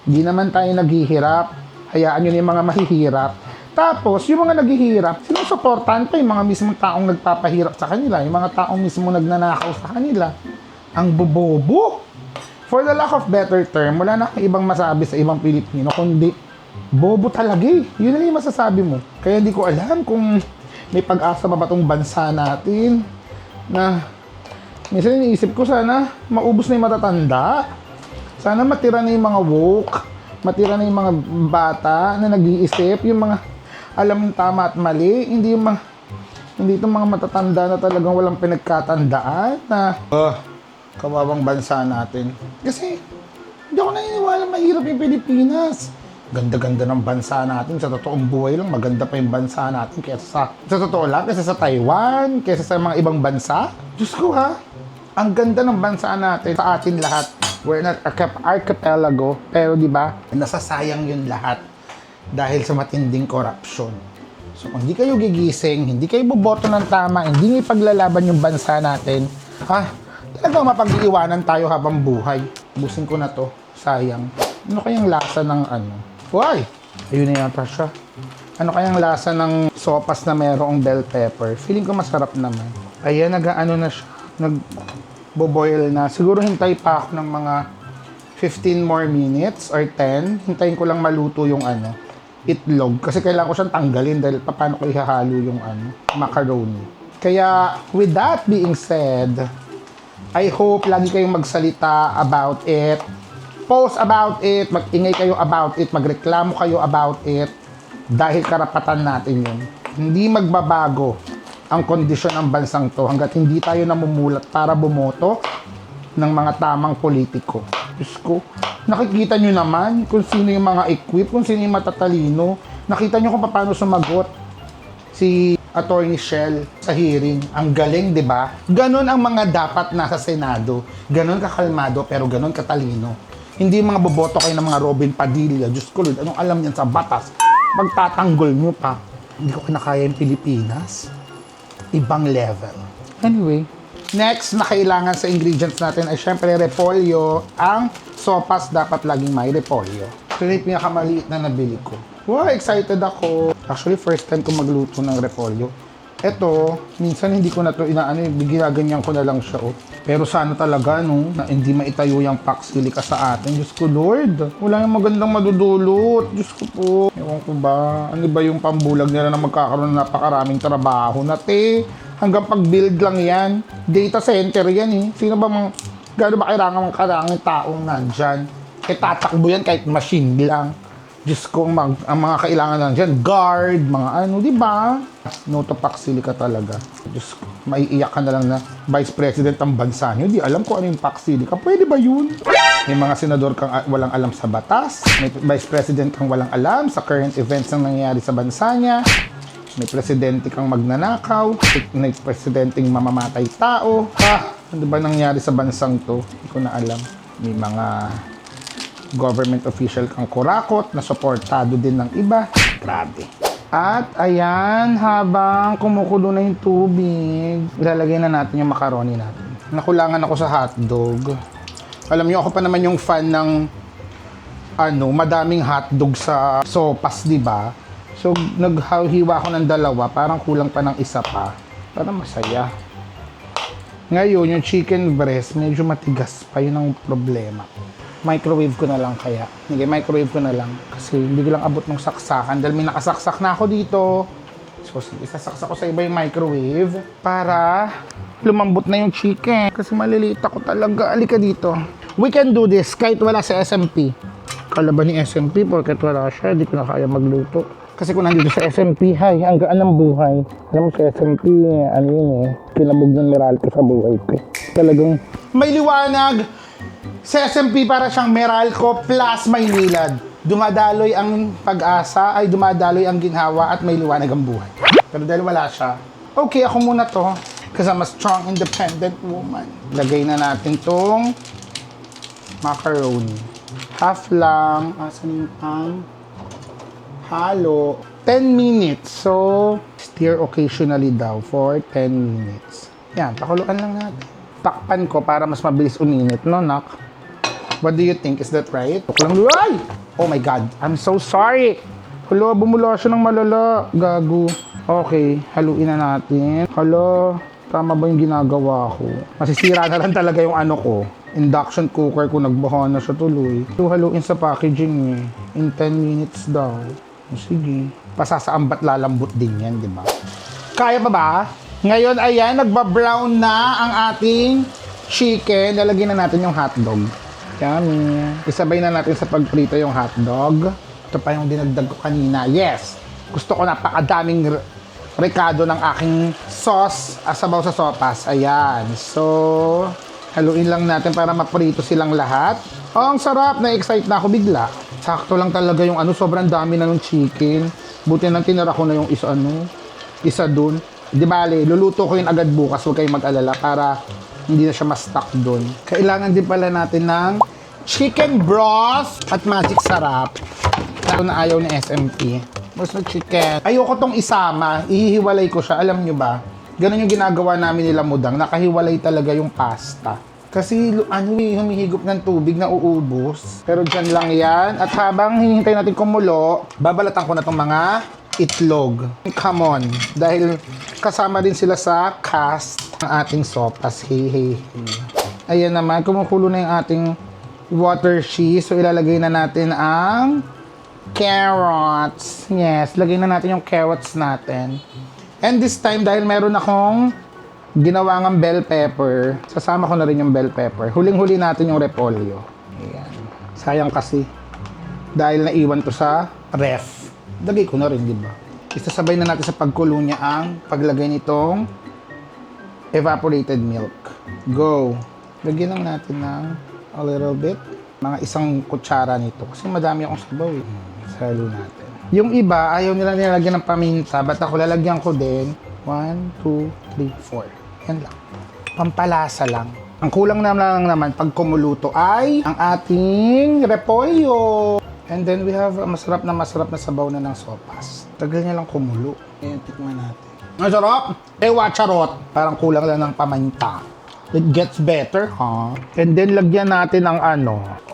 B: di naman tayo naghihirap, hayaan yun yung mga mahihirap. Tapos, yung mga naghihirap, sinusuportahan pa yung mga mismong taong nagpapahirap sa kanila, yung mga taong mismo nagnanakaw sa kanila. Ang bobobo! For the lack of better term, wala na akong ibang masabi sa ibang Pilipino, kundi bobo talaga eh. Yun na yung masasabi mo. Kaya hindi ko alam kung may pag-asa ba itong bansa natin na minsan iniisip ko sana maubos na yung matatanda. Sana matira na yung mga woke, matira na yung mga bata na nag-iisip, yung mga alam ng tama at mali, hindi itong mga matatanda na talagang walang pinagkatandaan na kawawang bansa natin. Kasi hindi ako naniniwala mahirap yung Pilipinas. Ganda-ganda ng bansa natin. Sa totoong buhay lang, maganda pa yung bansa natin kaysa sa totoo lang, kaysa sa Taiwan, kaysa sa mga ibang bansa. Diyos ko ha, ang ganda ng bansa natin sa atin lahat. We're not archipelago, pero di ba, nasasayang yun lahat dahil sa matinding corruption. So kung hindi kayo gigising, hindi kayo boboto ng tama, hindi nyo ipaglalaban yung bansa natin, talagang mapag-iiwanan tayo habang buhay. Busin ko na to, sayang. Ano kayang lasa ng Why? Ayun na yata siya. Ano kayang lasa ng sopas na merong bell pepper? Feeling ko masarap naman. Ayan, nag-ano na siya. Nag-boil na. Siguro hintay pa ako ng mga 15 more minutes or 10. Hintayin ko lang maluto yung itlog. Kasi kailangan ko siyang tanggalin dahil paano ko ihahalo yung macaroni. Kaya, with that being said, I hope lagi kayong magsalita about it. Post about it, mag-ingay kayo about it, magreklamo kayo about it dahil karapatan natin yun. Hindi magbabago ang kondisyon ng bansang to hanggat hindi tayo namumulat para bumoto ng mga tamang politiko. Diyos ko, nakikita nyo naman kung sino yung mga equip, kung sino yung matatalino. Nakita nyo kung paano sumagot si Attorney Shell sa hearing. Ang galing, di ba? Ganon ang mga dapat nasa Senado. Ganon kakalmado, pero ganon katalino. Hindi mga boboto kayo ng mga Robin Padilla. Diyos ko, Lord, anong alam niyan sa batas? Pagtatanggol nyo pa. Hindi ko kinakaya yung Pilipinas. Ibang level. Anyway, next na kailangan sa ingredients natin ay syempre repolyo. Ang sopas dapat laging may repolyo. Ito na yung pinakamaliit na nabili ko. Wow, excited ako. Actually, first time ko magluto ng repolyo. Ito, minsan hindi ko na ito ginaganyan ko na lang siya. Oh. Pero sana talaga, no, na hindi maitayo yung paksili ka sa atin. Diyos ko, Lord. Wala yung magandang madudulot. Diyos ko po. Ewan ko ba, ano ba yung pambulag nila na magkakaroon ng napakaraming trabaho na, te? Hanggang pag-build lang yan. Data center yan, eh. Sino ba gano'n ba kailangan ng taong nandyan? Tatakbo yan kahit machine lang. Diyos ko, ang mga kailangan lang dyan, guard, mga ano, di ba? No to paksili ka talaga. Diyos ko, maiiyak ka na lang na Vice President ang bansa niyo. Di alam ko ano yung paksili ka. Pwede ba yun? May mga senador kang walang alam sa batas. May Vice President kang walang alam sa current events na nangyayari sa bansa niya. May presidente kang magnanakaw. May presidenteng mamamatay tao. Ano ba nangyari sa bansang to? Hindi ko na alam. May mga government official kang kurakot na suportado din ng iba. Grabe. At ayan, habang kumukulo na yung tubig, ilalagay na natin yung macaroni natin. Nakulangan ako sa hotdog. Alam niyo, ako pa naman yung fan ng madaming hotdog sa sopas, di ba? So, naghiwa ko ng dalawa, parang kulang pa ng isa pa. Para masaya. Ngayon, yung chicken breast, medyo matigas pa. Yun ang problema. Microwave ko na lang kaya. Hindi, microwave ko na lang. Kasi hindi ko lang abot ng saksakan. Dahil may nakasaksak na ako dito. So, isasaksak ko sa iba yung microwave para lumambot na yung chicken. Kasi maliliit ako talaga. Alika dito. We can do this kahit wala sa SMP. Kalaban ni SMP porket wala siya. Hindi ko na kaya magluto. Kasi kung nandito sa SMP, ang gaan ng buhay. Alam mo sa SMP, ano yun eh. Kinabog ng Meralco sa buhay ko. Talagang may liwanag. Sa SMP para siyang Meralco plus Maynilad. Dumadaloy ang pag-asa, ay dumadaloy ang ginhawa at may liwanag ang buhay. Pero dahil wala siya, okay, ako muna to. Kasi I'm a strong, independent woman. Lagay na natin tong macaroni. Half lang. Asan yung halo. 10 minutes. So, stir occasionally daw for 10 minutes. Yan, pakuluan lang natin. Takpan ko para mas mabilis uminit, no, nak? What do you think? Is that right? Ay! Oh my God. I'm so sorry. Hala, bumula siya ng malala. Gago. Okay, haluin na natin. Hala, tama ba yung ginagawa ko? Masisira na lang talaga yung ano ko. Induction cooker ko, nagbaha na siya tuloy. So, haluin sa packaging eh. In 10 minutes daw. Sige. Pasasaambat lalambot din yan, di ba? Kaya pa ba? Ngayon, ayan, nagba-brown na ang ating chicken. Lalagyan na natin yung hotdog. Yummy. Isabay na natin sa pagprito yung hotdog. Ito pa yung dinagdag ko kanina. Yes! Gusto ko napakadaming rekado ng aking sauce sabaw sa sopas. Ayan. So, haluin lang natin para maprito silang lahat. Oh, ang sarap. Na-excite na ako bigla. Sakto lang talaga yung sobrang dami na ng chicken. Buti nang tinira ko na yung isa dun. Di bale, luluto ko yun agad bukas. Huwag kayong mag-alala para hindi na siya ma-stuck doon. Kailangan din pala natin ng chicken broth at magic sarap. Ito na ayaw ni SMP. Basta chicken. Ayoko tong isama. Ihihiwalay ko siya. Alam nyo ba? Ganun yung ginagawa namin nila mudang. Nakahiwalay talaga yung pasta. Kasi humihigop ng tubig na uubos. Pero dyan lang yan. At habang hinihintay natin kumulo, babalatan ko na tong mga itlog. Come on. Dahil kasama din sila sa cast ng ating sopas. Hey. Ayan naman, kumukulo na yung ating water cheese. So, ilalagay na natin ang carrots. Yes, lagay na natin yung carrots natin. And this time, dahil meron akong ginawa ng bell pepper, sasama ko na rin yung bell pepper. Huling-huli natin yung repolyo. Ayan. Sayang kasi. Dahil naiwan to sa ref. Lagay ko na rin, di ba? Isasabay na natin sa pagkulo niya ang paglagay nitong evaporated milk. Go! Lagyan lang natin ng a little bit. Mga 1 kutsara nito. Kasi madami akong sabaw eh. Salo natin. Yung iba, ayaw nila nilalagyan ng paminta. Ba't ako lalagyan ko din? 1, 2, 3, 4. Yan lang. Pampalasa lang. Ang kulang naman pag kumuluto ay ang ating repolyo. And then we have masarap na sabaw na ng sopas. Tagal niya lang kumulo. Ayan, tikman natin. Ang sarap! Charot! Parang kulang lang ng paminta. It gets better, ha? And then lagyan natin ng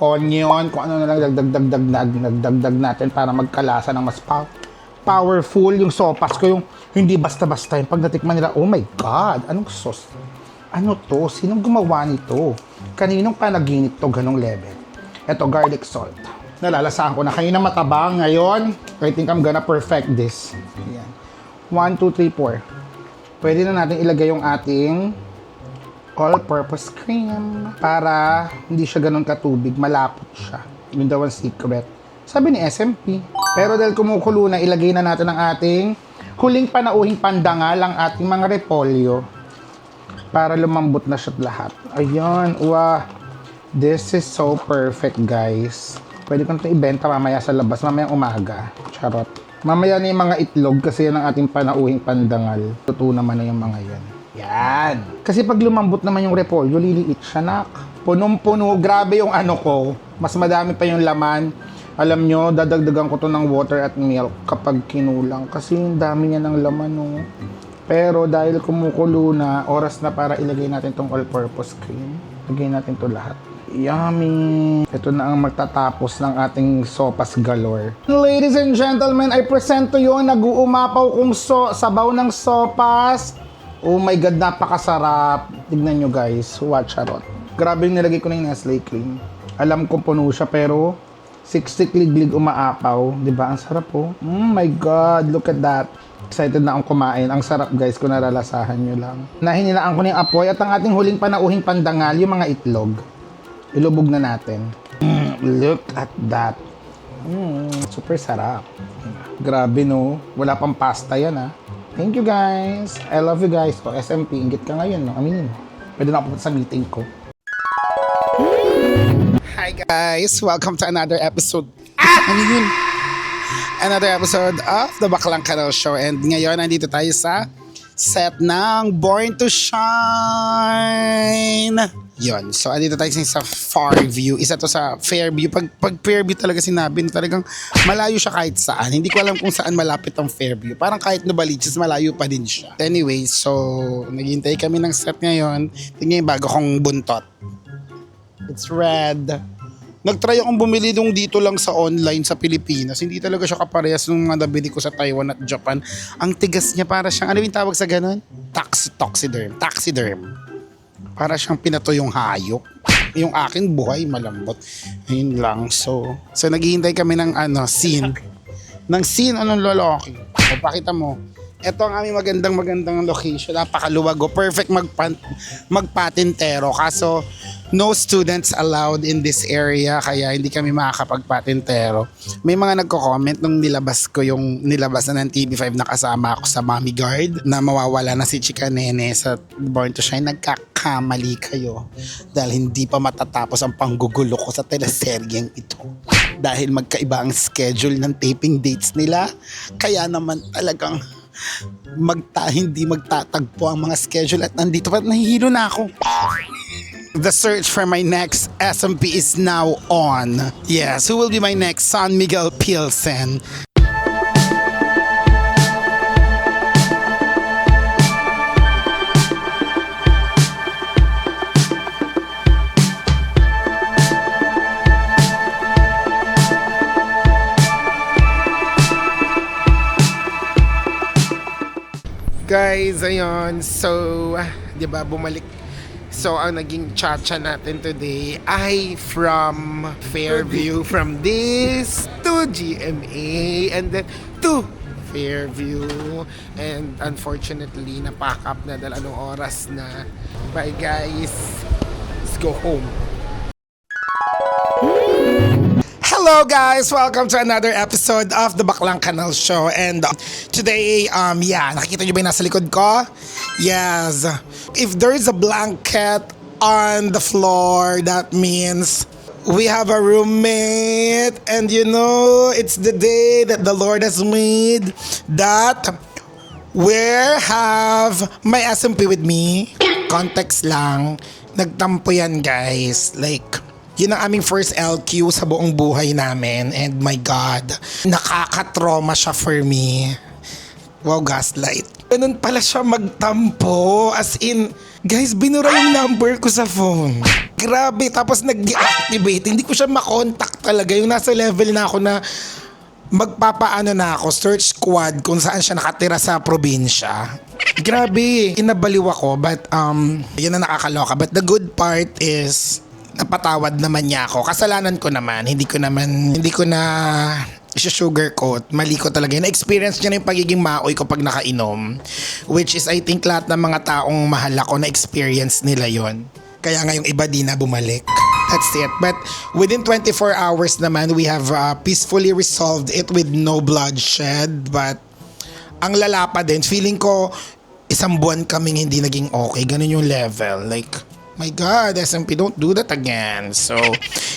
B: onion, kung ano na lang dagdag natin para magkalasa ng mas powerful yung sopas ko, yung hindi basta-basta yung pag natikman nila, oh my God, anong sauce? Ano to? Sinong gumawa nito? Kaninong panaginip to ganong level? Ito, garlic salt. Nalalasahan ko na kanina matabang. Ngayon, I think I'm gonna perfect this. Ayan. 1, 2, 3, 4. Pwede na natin ilagay yung ating all-purpose cream para hindi siya ganun katubig, malapot siya. Yun daw ang secret. Sabi ni SMP. Pero dahil kumukulo na, ilagay na natin ang ating huling panauhing pandangal, ang ating mga repolyo para lumambot na siya lahat. Ayan, wow. This is so perfect, guys. Pwede kong ito ibenta mamaya sa labas, mamayang umaga. Charot. Mamaya na yung mga itlog kasi yan ang ating panauhing pandangal. Totoo naman na yung mga yan. Yan. Kasi pag lumambot naman yung repolyo, liliit siya, nak. Punong-puno. Grabe yung ko. Mas madami pa yung laman. Alam nyo, dadagdagan ko to ng water at milk kapag kinulang. Kasi yung dami niya ng laman, no. Pero dahil kumukulo na, oras na para ilagay natin tong all-purpose cream. Lagay natin to lahat. Yummy! Ito na ang magtatapos ng ating sopas galore. Ladies and gentlemen, I present to you ang nag-uumapaw kong sabaw ng sopas. Oh my God, napakasarap. Tignan nyo guys, watch out. Grabe yung nilagay ko na yung Nestle cream. Alam ko puno siya pero 60 liglig umaapaw. Diba? Ang sarap po. Oh my God, look at that. Excited na akong kumain. Ang sarap guys kung naralasahan nyo lang. Nahinilaan ko na yung apoy at ang ating huling panauhing pandangal, yung mga itlog. Ilubog na natin. Look at that. Super sarap. Grabe no. Wala pang pasta yan ha. Thank you guys. I love you guys. O SMP, inggit ka ngayon no. Aminin mo. Pwede na ako sa meeting ko. Hi guys. Welcome to another episode. Ano yun? Another episode of the Baklang Kanal Show. And ngayon, nandito tayo sa set ng Born to Shine. Yon. So, andito tayo sa Fairview. Isa to sa Fairview. Pag Fairview talaga sinabi, talagang malayo siya kahit saan. Hindi ko alam kung saan malapit ang Fairview. Parang kahit Novaliches, malayo pa din siya. Anyway, so, naghihintay kami ng set ngayon. Tingnan yung bago kong buntot. It's red. Nag-try akong bumili nung dito lang sa online sa Pilipinas. Hindi talaga siya kaparehas nung mga nabili ko sa Taiwan at Japan. Ang tigas niya para siyang, ano yung tawag sa ganun? Taxiderm. Para siyang pinatoy yung hayop. Yung akin buhay, malambot. Ayun lang. So naghihintay kami ng scene. Ng scene, anong lalaki? O, pakita mo. Ito ang aming magandang location. Napakaluwag. Perfect magpatintero. Kaso, no students allowed in this area kaya hindi kami makakapagpatintero. May mga nagko-comment nung nilabas na ng TV5 na kasama ako sa Mommy Guard na mawawala na si Chika Nene sa Born to Shine. Nagkakamali kayo dahil hindi pa matatapos ang panggugulo ko sa teleseryeng ito. Dahil magkaiba ang schedule ng taping dates nila. Kaya naman talagang hindi magtatagpo ang mga schedule at nandito pa nahihilo na ako. The search for my next SMP is now on. Yes, who will be my next San Miguel Pilsen? Guys, ayun. So, di ba bumalik. So, ang naging cha-cha natin today ay from Fairview. From this to GMA and then to Fairview. And unfortunately, na-pack up na dahil anong oras na. Bye guys. Let's go home. Hello guys! Welcome to another episode of the Baklang Kanal Show. And today, nakikita nyo ba yung nasa likod ko? Yes. If there is a blanket on the floor, that means we have a roommate, and you know, it's the day that the Lord has made that where have my SMP with me. Context lang, nagtampo yan guys. Like, yun ang aming first LQ sa buong buhay namin, and my God, nakaka-trauma siya for me. Wow, gaslight. Ganun pala siya magtampo. As in, guys, binura yung number ko sa phone. Grabe, tapos nag-deactivate. Hindi ko siya makontak talaga. Yung nasa level na ako na magpapaano na ako, search squad kung saan siya nakatira sa probinsya. Grabe, inabaliw ako, but yun na nakakaloka. But the good part is, napatawad naman niya ako. Kasalanan ko naman. Hindi ko na sugarcoat. Mali ko talaga. Na-experience niya na yung pagiging maoy ko pag nakainom. Which is, I think, lahat ng mga taong mahal ako na-experience nila yon. Kaya nga yung iba di na bumalik. That's it. But within 24 hours naman, we have peacefully resolved it with no bloodshed. But ang lala pa din, feeling ko, isang buwan kaming hindi naging okay. Ganun yung level. Like, my God, SMP, don't do that again. So,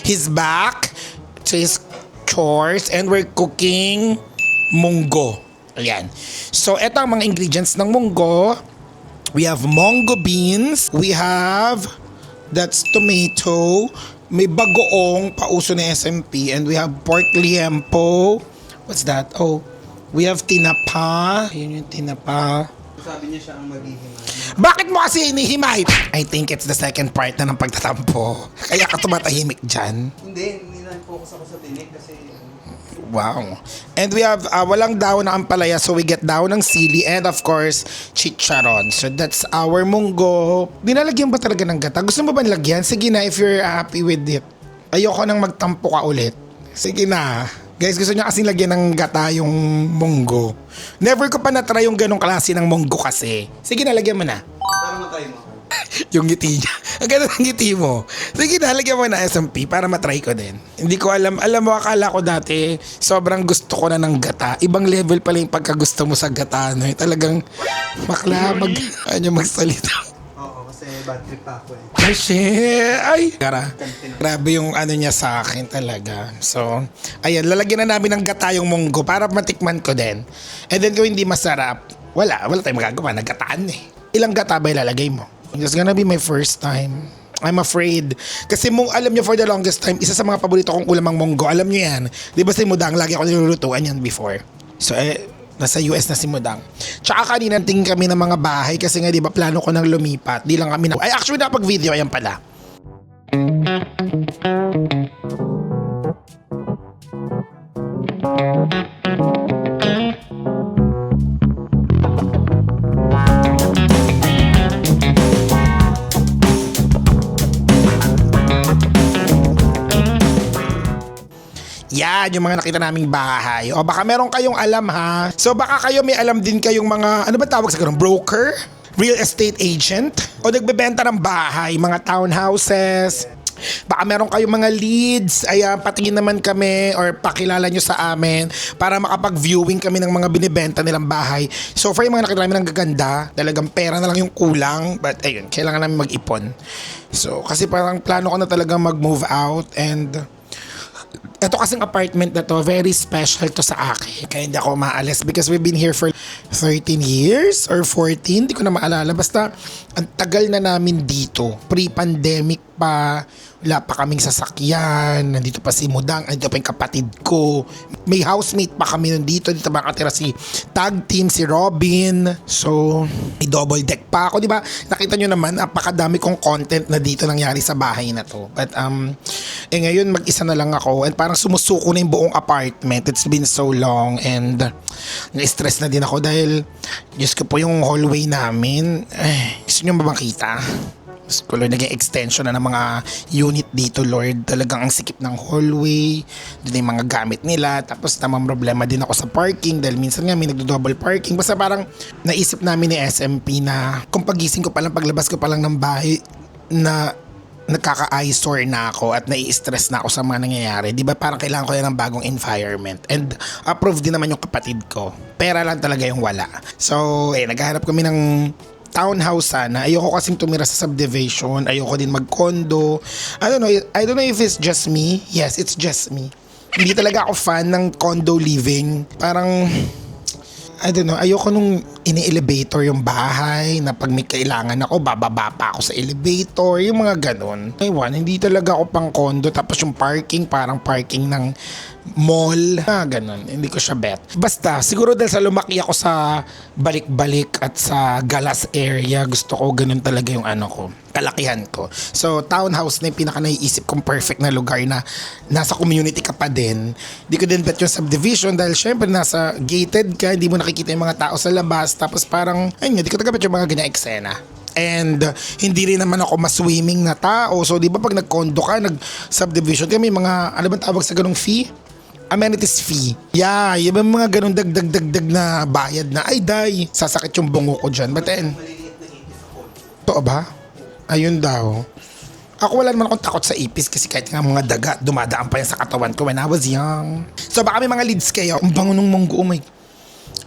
B: he's back to his chores and we're cooking munggo. Ayan. So, eto ang mga ingredients ng munggo. We have munggo beans. We have, that's tomato. May bagoong, pauso na SMP. And we have pork liempo. What's that? Oh, we have tinapa. Yun yung tinapa.
C: Sabi niya siya ang maghihimay.
B: Bakit mo kasi hinihimay? I think it's the second part na ng pagtatampo. Kaya ka tumatahimik dyan.
C: Hindi focus ako sa tinik kasi...
B: Wow. And we have walang daon na ampalaya, so we get daon ng sili and of course, chicharon. So that's our munggo. Dinalagyan ba talaga ng gata? Gusto mo ba lagyan? Sige na, if you're happy with it. Ayoko nang magtampo ka ulit. Sige na. Guys, gusto niya kasing lagyan ng gata yung munggo. Never ko pa na-try yung ganong klase ng munggo kasi. Sige na, lagyan mo na.
C: Para matry mo.
B: Yung ngiti niya. Ang ganda ng ngiti mo. Sige na, lagyan mo na SMP para matry ko din. Hindi ko alam. Alam mo, akala ko dati, sobrang gusto ko na ng gata. Ibang level pala yung pagkagusto mo sa gata. No? Talagang makla, magsalita.
C: Oo, kasi bad trip pa ako eh.
B: Ay, shit. Ay, grabe yung ano niya sa akin talaga. So, ayan, lalagyan na namin ng gata yung munggo para matikman ko din. And then kung hindi masarap, wala tayong magagawa. Naggataan eh. Ilang gata ba ilalagay mo? It's gonna be my first time. I'm afraid. Kasi alam niyo, for the longest time, isa sa mga paborito kong ulam ang munggo. Alam niyo yan. Di ba si Mudang, lagi ako nilulutuan yan before. So, nasa US na si Mudang. Tsaka kanina tingin kami ng mga bahay kasi nga di ba plano ko nang lumipat. Di lang kami ay actually napag-video, ayan pala. Yan, yung mga nakita naming bahay. O baka meron kayong alam ha. So baka kayo may alam din kayong mga, ano ba tawag sa ganun? Broker? Real estate agent? O nagbebenta ng bahay, mga townhouses? Baka meron kayong mga leads, ayan, patingin naman kami or pakilala nyo sa amin para makapag-viewing kami ng mga binibenta nilang bahay. So for yung mga nakita namin ng gaganda, talagang pera na lang yung kulang, but ayun, kailangan namin mag-ipon. So kasi parang plano ko na talagang mag-move out, and ito kasing apartment na to, very special to sa akin. Kaya hindi ako maalis because we've been here for 13 years or 14, hindi ko na maalala. Basta, ang tagal na namin dito. Pre-pandemic pa, wala pa kaming sasakyan, nandito pa si Mudang, nandito pa yung kapatid ko. May housemate pa kami nandito, dito ba nakatira si tag team, si Robin. So, may double deck pa ako, di ba? Nakita nyo naman, napakadami kong content na dito nangyari sa bahay na to. But, ngayon mag-isa na lang ako and parang sumusuko na yung buong apartment. It's been so long and na-stress na din ako dahil Diyos ko po yung hallway namin. Gusto nyo ba makita? Gusto ko, Lord, naging extension na ng mga unit dito, Lord. Talagang ang sikip ng hallway. Doon yung mga gamit nila. Tapos tamang problema din ako sa parking dahil minsan nga may nagdo-double parking. Basta parang naisip namin ni SMP na kung pagising ko palang, paglabas ko palang ng bahay na nagkaka-eyesore na ako at nai-stress na ako sa mga nangyayari. Di ba parang kailangan ko yan ng bagong environment. And approved din naman yung kapatid ko. Pera lang talaga yung wala. So, naghahanap kami ng townhouse sana. Ayoko kasing tumira sa subdivision. Ayoko din mag-condo. I don't know if it's just me. Yes, it's just me. Hindi talaga ako fan ng condo living. Parang, I don't know, ayoko nung ini-elevator yung bahay na pag may kailangan ako, bababa pa ako sa elevator, yung mga ganon. Aywan, hindi talaga ako pang condo. Tapos yung parking, parang parking ng mall. Ganon, hindi ko siya bet. Basta, siguro dahil sa lumaki ako sa balik-balik at sa galas area, gusto ko ganon talaga yung ano ko, kalakihan ko. So, townhouse na yung pinaka-naiisip kong perfect na lugar na nasa community ka pa din. Hindi ko din bet yung subdivision dahil syempre nasa gated ka, hindi mo nakikita yung mga tao sa labas. Tapos parang, ayun, hindi ko taga bet yung mga ganyang eksena. And hindi rin naman ako maswimming na tao. So, di ba pag nag-condo ka, nag-subdivision ka, may mga, ano ba tawag sa ganong fee? Amenities fee. Yeah, yung mga ganun dagdag na bayad na, ay day, sasakit yung bungo ko dyan. But then, totoo ba? Ayun daw. Ako wala naman akong takot sa ipis kasi kahit nga mga daga, dumadaan pa yan sa katawan ko when I was young. So baka may mga leads kayo. Ang bango ng munggo, oh my,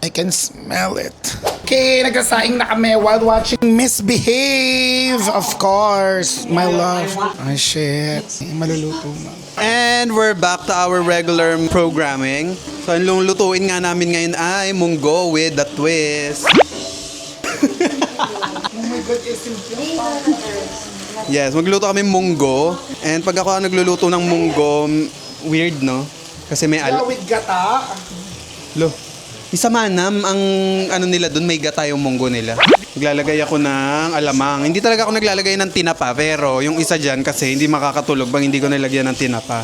B: I can smell it. Okay, nagsasaing na kami while watching Misbehave. Of course, my love. Ay shit, maluluto na.
E: And we're back to our regular programming. So, ang lulutuin nga namin ngayon ay munggo with the twist. Yes, magluto kami munggo. And pag ako nagluluto ng munggo, weird, no? Kasi may
B: With gata.
E: Lo, isa manam ang ano nila doon, may gata yung munggo nila. Naglalagay ako ng alamang. Hindi talaga ako naglalagay ng tinapa, pero yung isa dyan kasi hindi makakatulog pag hindi ko nilagyan ng tinapa.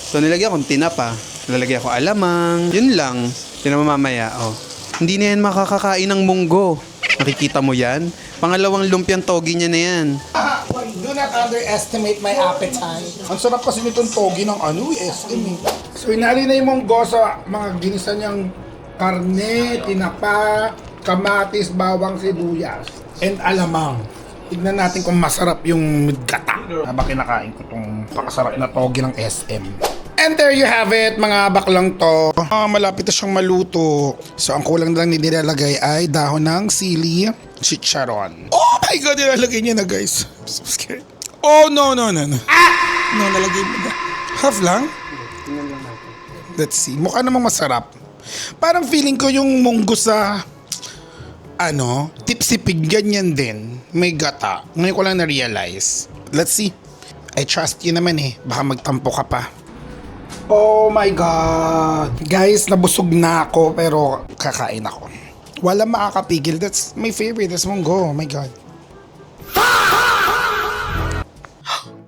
E: So nilagyan ko ng tinapa, nilagyan ko alamang, yun lang. Tinan mo mamaya, oh. Hindi na yan makakakain ng munggo. Nakikita mo yan? Pangalawang lumpiang togi niya na yan.
B: Do not underestimate my appetite. Ang sarap kasi nitong togi ng SM. So inali na yung munggo sa mga ginisa niyang karne, tinapa, kamatis, bawang, sibuyas, and alamang. Tignan natin kung masarap yung gata. Habang kinakain ko itong pakasarap na togi ng SM. And there you have it, mga baklang to. Malapit na siyang maluto. So, ang kulang lang nilalagay ay dahon ng sili, chicharon. Oh my God, nilalagay niya na, guys. I'm so scared. Oh, no. No, nalagay mo na. Half lang? Let's see. Mukha namang masarap. Parang feeling ko yung munggo sa tipsy pig, ganyan din. May gata. Ngayon ko lang na-realize. Let's see. I trust you naman eh. Baka magtampo ka pa. Oh my God. Guys, nabusog na ako pero kakain ako. Wala makakapigil. That's my favorite. That's munggo. Oh my God.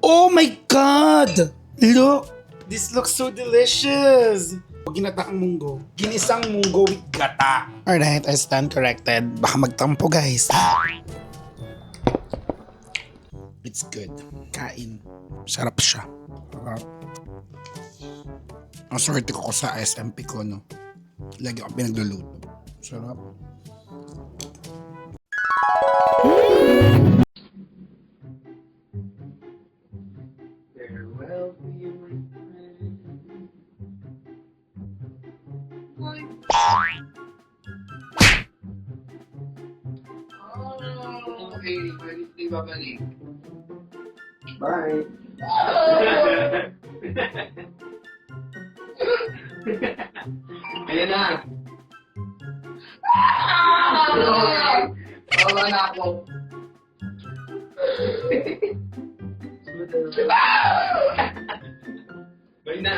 B: Oh my God! Look! This looks so delicious! Ginataang munggo. Ginisang munggo with gata. Alright, I stand corrected. Baka magtampo, guys. It's good. Kain. Sarap siya. Ang swerte ko sa SMP ko, no? Lagi ako pinagluluto. Sarap.
A: Okay, pwede babalik.
C: Bye.
A: Ayan na. Bawa na ako. Bye na.